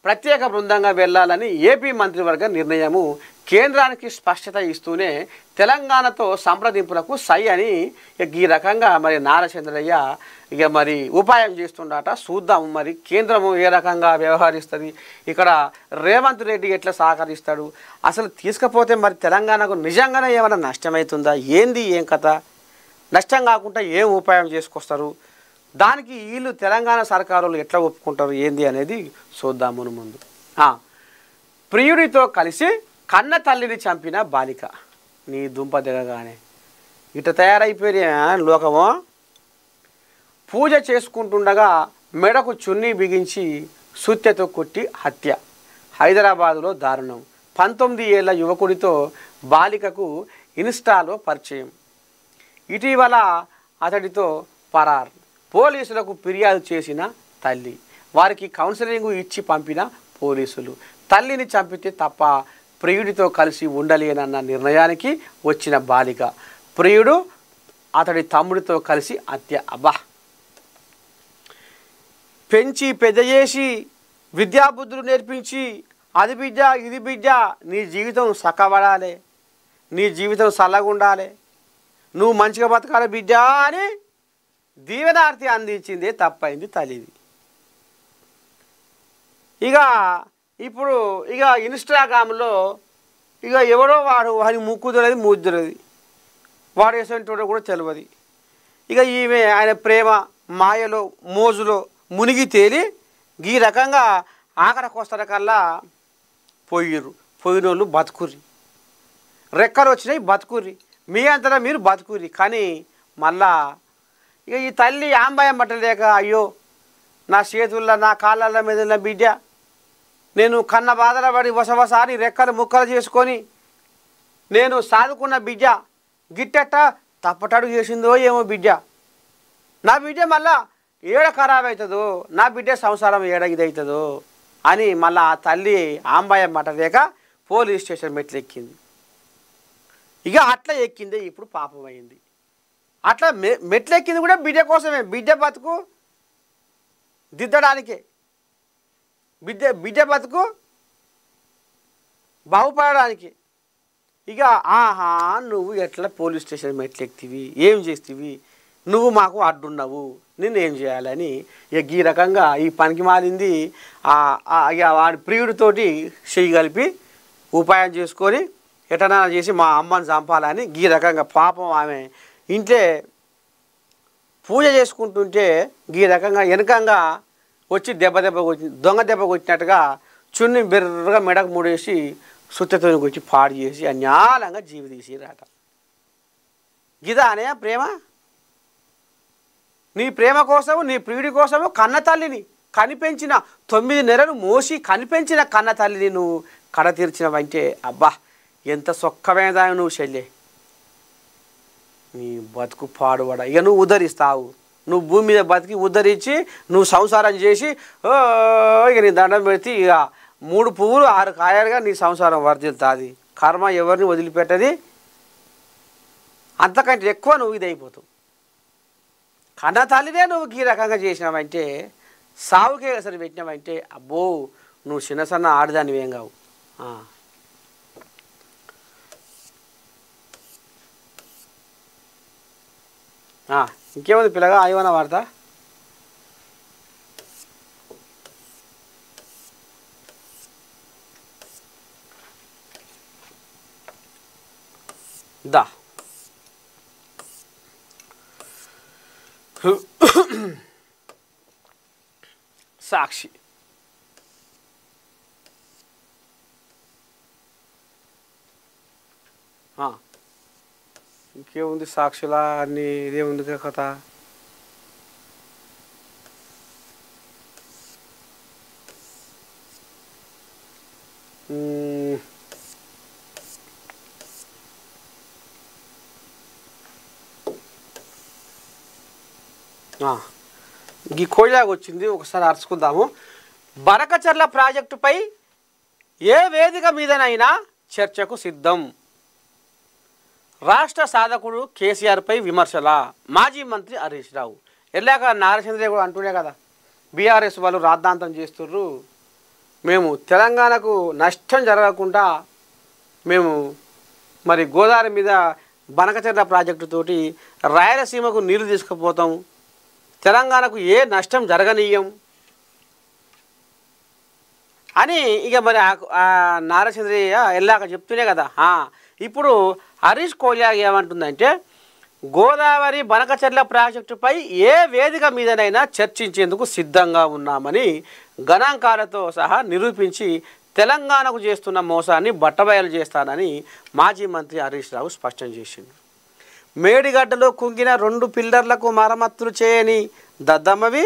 A: ప్రత్యేక బృందంగా వెళ్ళాలని ఏపీ మంత్రివర్గ నిర్ణయము. కేంద్రానికి స్పష్టత ఇస్తూనే తెలంగాణతో సంప్రదింపులకు సై అని ఈ రకంగా మరి నారాచంద్రయ్య ఇక మరి ఉపాయం చేస్తుండట. చూద్దాము మరి కేంద్రము ఏ రకంగా వ్యవహరిస్తుంది, ఇక్కడ రేవంత్ రెడ్డి ఎట్లా సహకరిస్తాడు, అసలు తీసుకపోతే మరి తెలంగాణకు నిజంగానే ఏమైనా నష్టమవుతుందా, ఏంది ఏం కథ, నష్టం కాకుండా ఏం ఉపాయం చేసుకొస్తారు, దానికి వీళ్ళు తెలంగాణ సర్కారులు ఎట్లా ఒప్పుకుంటారు ఏంది అనేది చూద్దాము ముందు. ప్రియుడితో కలిసి కన్న తల్లిని చంపిన బాలిక. నీ దుంప దిగగానే ఇట తయారైపోయిన లోకమో. పూజ చేసుకుంటుండగా మెడకు చున్నీ బిగించి సుత్తెతో కొట్టి హత్య. హైదరాబాదులో దారుణం. 19 ఏళ్ల యువకుడితో బాలికకు ఇన్స్టాలో పరిచయం. ఇటీవల అతడితో పరార్. పోలీసులకు ఫిర్యాదు చేసిన తల్లి, వారికి కౌన్సిలింగ్ ఇచ్చి పంపిన పోలీసులు. తల్లిని చంపితే తప్ప ప్రియుడితో కలిసి ఉండలేనన్న నిర్ణయానికి వచ్చిన బాలిక. ప్రియుడు అతడి తమ్ముడితో కలిసి హత్య. పెంచి పెద్ద చేసి విద్యాబుద్ధులు నేర్పించి అది బిడ్డ ఇది బిడ్డ, నీ జీవితం చక్కబడాలి, నీ జీవితం చల్లగా ఉండాలి, నువ్వు మంచిగా బతకాలి బిడ్డ అని దీవెనార్తి అందించిందే తప్పైంది తల్లిది. ఇక ఇప్పుడు ఇక ఇన్స్టాగ్రామ్లో ఇక ఎవడో వాడి ముక్కు తెలియదు మూతి తెలియదు, వాడు వేసేటోడో కూడా తెలియదు. ఇక ఈమె ఆయన ప్రేమ మాయలో మోజులో మునిగి తేలి ఈ రకంగా ఆఖరికి వస్తారకల్లా పోయినోళ్ళు బతుకుర్రి, రెక్కలు వచ్చినాయి బతుకుర్రి, మీ అంతటా మీరు బతుకుర్రి. కానీ మళ్ళా ఇక ఈ తల్లి ఆంబాయం పట్టలేక అయ్యో నా చేతుల్లో నా కాళ్ళ మీద ఉన్న బిడ్డ, నేను కన్న బాధల పడి వసవసాని రెక్కలు ముక్కలు చేసుకొని నేను సాదుకున్న బిడ్డ గిట్టెట్ట తప్పటడుగు చేసిందో ఏమో బిడ్డ, నా బిడ్డ మళ్ళా ఏడ ఖరాబ్ అవుతుందో, నా బిడ్డ సంసారం ఏడ ఇదవుతుందో అని మళ్ళీ ఆ తల్లి ఆంబాయం పట్టలేక పోలీస్ స్టేషన్ మెట్లు ఎక్కింది. ఇక అట్లా ఎక్కిందే ఇప్పుడు పాపం అయింది. అట్లా మెట్లు ఎక్కింది కూడా బిడ్డ కోసమే, బిడ్డ బతుకు దిద్దడానికే, బిడ్డ బతుకు బాగుపడడానికి. ఇక ఆహా నువ్వు ఎట్లా పోలీస్ స్టేషన్ మెట్లు ఎక్కివి, ఏం చేస్తీవి, నువ్వు మాకు అడ్డున్నావు, నేనేం చేయాలని ఇక ఈ రకంగా ఈ పనికి మారింది. ఇక వాడి ప్రియుడితోటి చెయ్యి కలిపి ఉపాయం చేసుకొని ఎటనా చేసి మా అమ్మని చంపాలని ఈ రకంగా పాపం ఆమె ఇంట్లో పూజ చేసుకుంటుంటే ఈ రకంగా వెనకంగా వచ్చి కొట్టి దొంగ దెబ్బ కొట్టినట్టుగా చున్ని బెర్రగా మెడకు ముడేసి సుత్తతోని వచ్చి పాడు చేసి అన్యాలంగా జీవి తీసిరాట. గిదానే ప్రేమ? నీ ప్రేమ కోసము నీ ప్రియుడి కోసము కన్న తల్లిని కనిపెంచిన 9 నెలలు మోసి కనిపెంచిన కన్న తల్లిని నువ్వు కడ తీర్చినవంటే అబ్బా ఎంత సొక్కమైనదా నువ్వు చెల్లె. నీ బతుకు పాడుబడ. ఇక నువ్వు ఉద్ధరిస్తావు, నువ్వు భూమి మీద బతికి ఉద్ధరించి నువ్వు సంసారం చేసి ఇక నీ దండం పెడితే ఇక 3 పువ్వులు 6 కాయలుగా నీ సంసారం వర్ధిల్తుంది. కర్మ ఎవరిని వదిలిపెట్టది, అంతకంటే ఎక్కువ నువ్వు ఇది అయిపోతావు. కన్న తల్లినే నువ్వు ఈ రకంగా చేసినావంటే, సావుకే అసలు పెట్టినావంటే అబ్బో నువ్వు చిన్న సన్న ఆడదానివి ఏం కావు. ఇంకేముంది పిల్లగా ఏమన్నా వాడతా? దా సాక్షి ఇంకేముంది సాక్షిలా అన్ని ఇదేముంది కథ. ఈ కోయిలాగా వచ్చింది, ఒకసారి అరుచుకుందాము. బనకచర్ల ప్రాజెక్టుపై ఏ వేదిక మీదనైనా చర్చకు సిద్ధం. రాష్ట్ర సాధకుడు కేసీఆర్పై విమర్శల మాజీ మంత్రి హరీష్ రావు. ఎల్లాక నారచంద్ర కూడా అంటునే కదా, బీఆర్ఎస్ వాళ్ళు రాద్ధాంతం చేస్తుర్రు, మేము తెలంగాణకు నష్టం జరగకుండా మేము మరి గోదావరి మీద బనకచర్ల ప్రాజెక్టుతోటి రాయలసీమకు నీళ్లు తీసుకుపోతాం, తెలంగాణకు ఏ నష్టం జరగనీయం అని ఇక మరి నారచంద్రయ్య ఎల్లాక చెప్తూనే కదా. ఇప్పుడు హరీష్ కోలియా ఏమంటుందంటే, గోదావరి బనకచర్ల ప్రాజెక్టుపై ఏ వేదిక మీదనైనా చర్చించేందుకు సిద్ధంగా ఉన్నామని గణాంకాలతో సహా నిరూపించి తెలంగాణకు చేస్తున్న మోసాన్ని బట్టబయలు చేస్తానని మాజీ మంత్రి హరీష్ రావు స్పష్టం చేసింది. మేడిగడ్డలో కుంగిన 2 పిల్లర్లకు మరమ్మతులు చేయని దద్దమ్మవి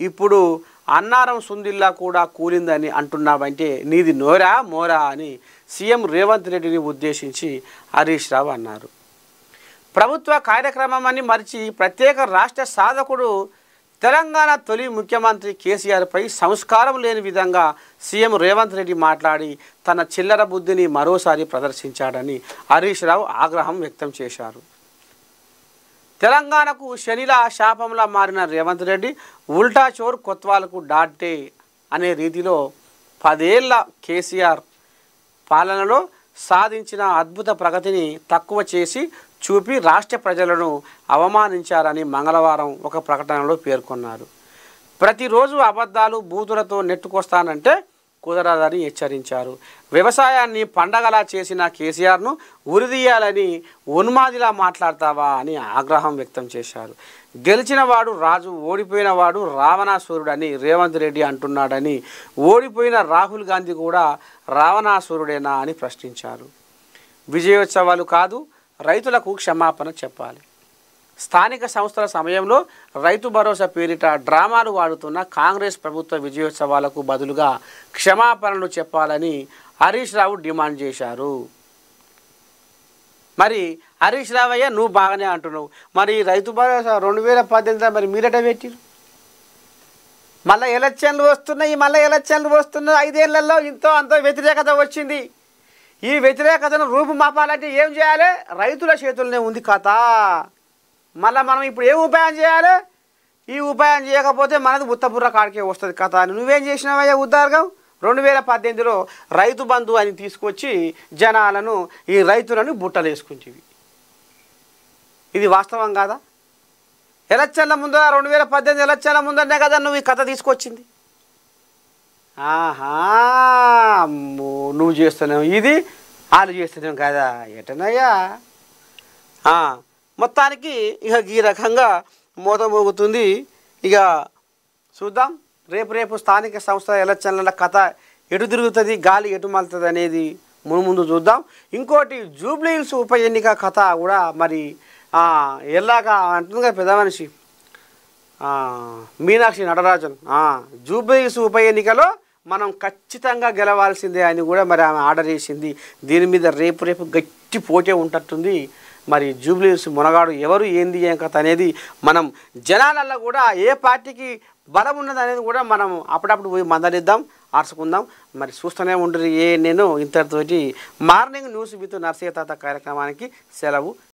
A: ఇప్పుడు అన్నారం సుందిల్లా కూడా కూలిందని అంటున్నావంటే నీది నోరా మోరా అని సీఎం రేవంత్ రెడ్డిని ఉద్దేశించి హరీష్ రావు అన్నారు. ప్రభుత్వ కార్యక్రమాన్ని మరిచి ప్రత్యేక రాష్ట్ర సాధకుడు తెలంగాణ తొలి ముఖ్యమంత్రి కేసీఆర్పై సంస్కారం లేని విధంగా సీఎం రేవంత్ రెడ్డి మాట్లాడి తన చిల్లర బుద్ధిని మరోసారి ప్రదర్శించాడని హరీష్ రావు ఆగ్రహం వ్యక్తం చేశారు. తెలంగాణకు శనిలా శాపంలా మారిన రేవంత్ రెడ్డి ఉల్టా చోర్ కొత్వాలకు డాటే అనే రీతిలో 10 ఏళ్ల కేసీఆర్ పాలనలో సాధించిన అద్భుత ప్రగతిని తక్కువ చేసి చూపి రాష్ట్ర ప్రజలను అవమానించారని మంగళవారం ఒక ప్రకటనలో పేర్కొన్నారు. ప్రతిరోజు అబద్ధాలు బూతులతో నెట్టుకొస్తానంటే కుదరదని హెచ్చరించారు. వ్యవసాయాన్ని పండగలా చేసిన కేసీఆర్ను ఉరిదీయాలని ఉన్మాదిలా మాట్లాడతావా అని ఆగ్రహం వ్యక్తం చేశారు. గెలిచిన వాడు రాజు, ఓడిపోయిన వాడు రావణాసురుడని రేవంత్ రెడ్డి అంటున్నాడని, ఓడిపోయిన రాహుల్ గాంధీ కూడా రావణాసురుడేనా అని ప్రశ్నించారు. విజయోత్సవాలు కాదు, రైతులకు క్షమాపణ చెప్పాలి. స్థానిక సంస్థల సమయంలో రైతు భరోసా పేరిట డ్రామాలు ఆడుతున్న కాంగ్రెస్ ప్రభుత్వ విజయోత్సవాలకు బదులుగా క్షమాపణలు చెప్పాలని హరీష్ రావు డిమాండ్ చేశారు. మరి హరీష్ రావయ్య నువ్వు బాగానే అంటున్నావు, మరి రైతు భరోసా 2018 మరి మీరట పెట్టిరు. మళ్ళీ ఎలక్షన్లు వస్తున్నాయి, 5 ఏళ్లలో ఇంతో అంతో వ్యతిరేకత వచ్చింది. ఈ వ్యతిరేకతను రూపుమాపాలంటే ఏం చేయాలి? రైతుల చేతుల్లోనే ఉంది కథ. మళ్ళీ మనం ఇప్పుడు ఏం ఉపాయం చేయాలి? ఈ ఉపాయం చేయకపోతే మనది ఉత్తపుర్ర కాడికే వస్తుంది కథ అని నువ్వేం చేసినావయ్యా ఉద్దార్గం? 2018లో రైతు బంధు అని తీసుకొచ్చి జనాలను, ఈ రైతులను బుట్టలేసుకుంటేవి. ఇది వాస్తవం కాదా? ఎలక్షన్ల ముందర 2018 ఎలక్షన్ల ముందరనే కదా నువ్వు ఈ కథ తీసుకొచ్చింది. ఆహా, నువ్వు చేస్తున్నావు ఇది, వాళ్ళు చేస్తున్నావు కదా, ఎటనయ్యా? మొత్తానికి ఇక ఈ రకంగా మోతమోగుతుంది. ఇక చూద్దాం రేపు స్థానిక సంస్థల ఎలక్షన్ల కథ ఎటు తిరుగుతుంది, గాలి ఎటు మలుతుంది అనేది ముందు చూద్దాం. ఇంకోటి జూబ్లీ హిల్స్ ఉప ఎన్నిక కథ కూడా మరి ఎల్లాక అంటుంది కదా పెద్ద మనిషి మీనాక్షి నటరాజన్. జూబ్లీ హిల్స్ ఉప ఎన్నికలో మనం ఖచ్చితంగా గెలవాల్సిందే అని కూడా మరి ఆమె ఆర్డర్ చేసింది. దీని మీద రేపు గట్టి పోటీ ఉంటట్టుంది. మరి జూబ్లీ హిల్స్ మునగాడు ఎవరు, ఏంది ఏం కథ అనేది మనం జనాలల్లో కూడా ఏ పార్టీకి బలం ఉన్నది అనేది కూడా మనం అప్పుడప్పుడు పోయి మందలిద్దాం, ఆర్చుకుందాం. మరి చూస్తూనే ఉంటుంది. నేను ఇంతటితోటి మార్నింగ్ న్యూస్ విత్ నర్సయ్య తాత కార్యక్రమానికి సెలవు.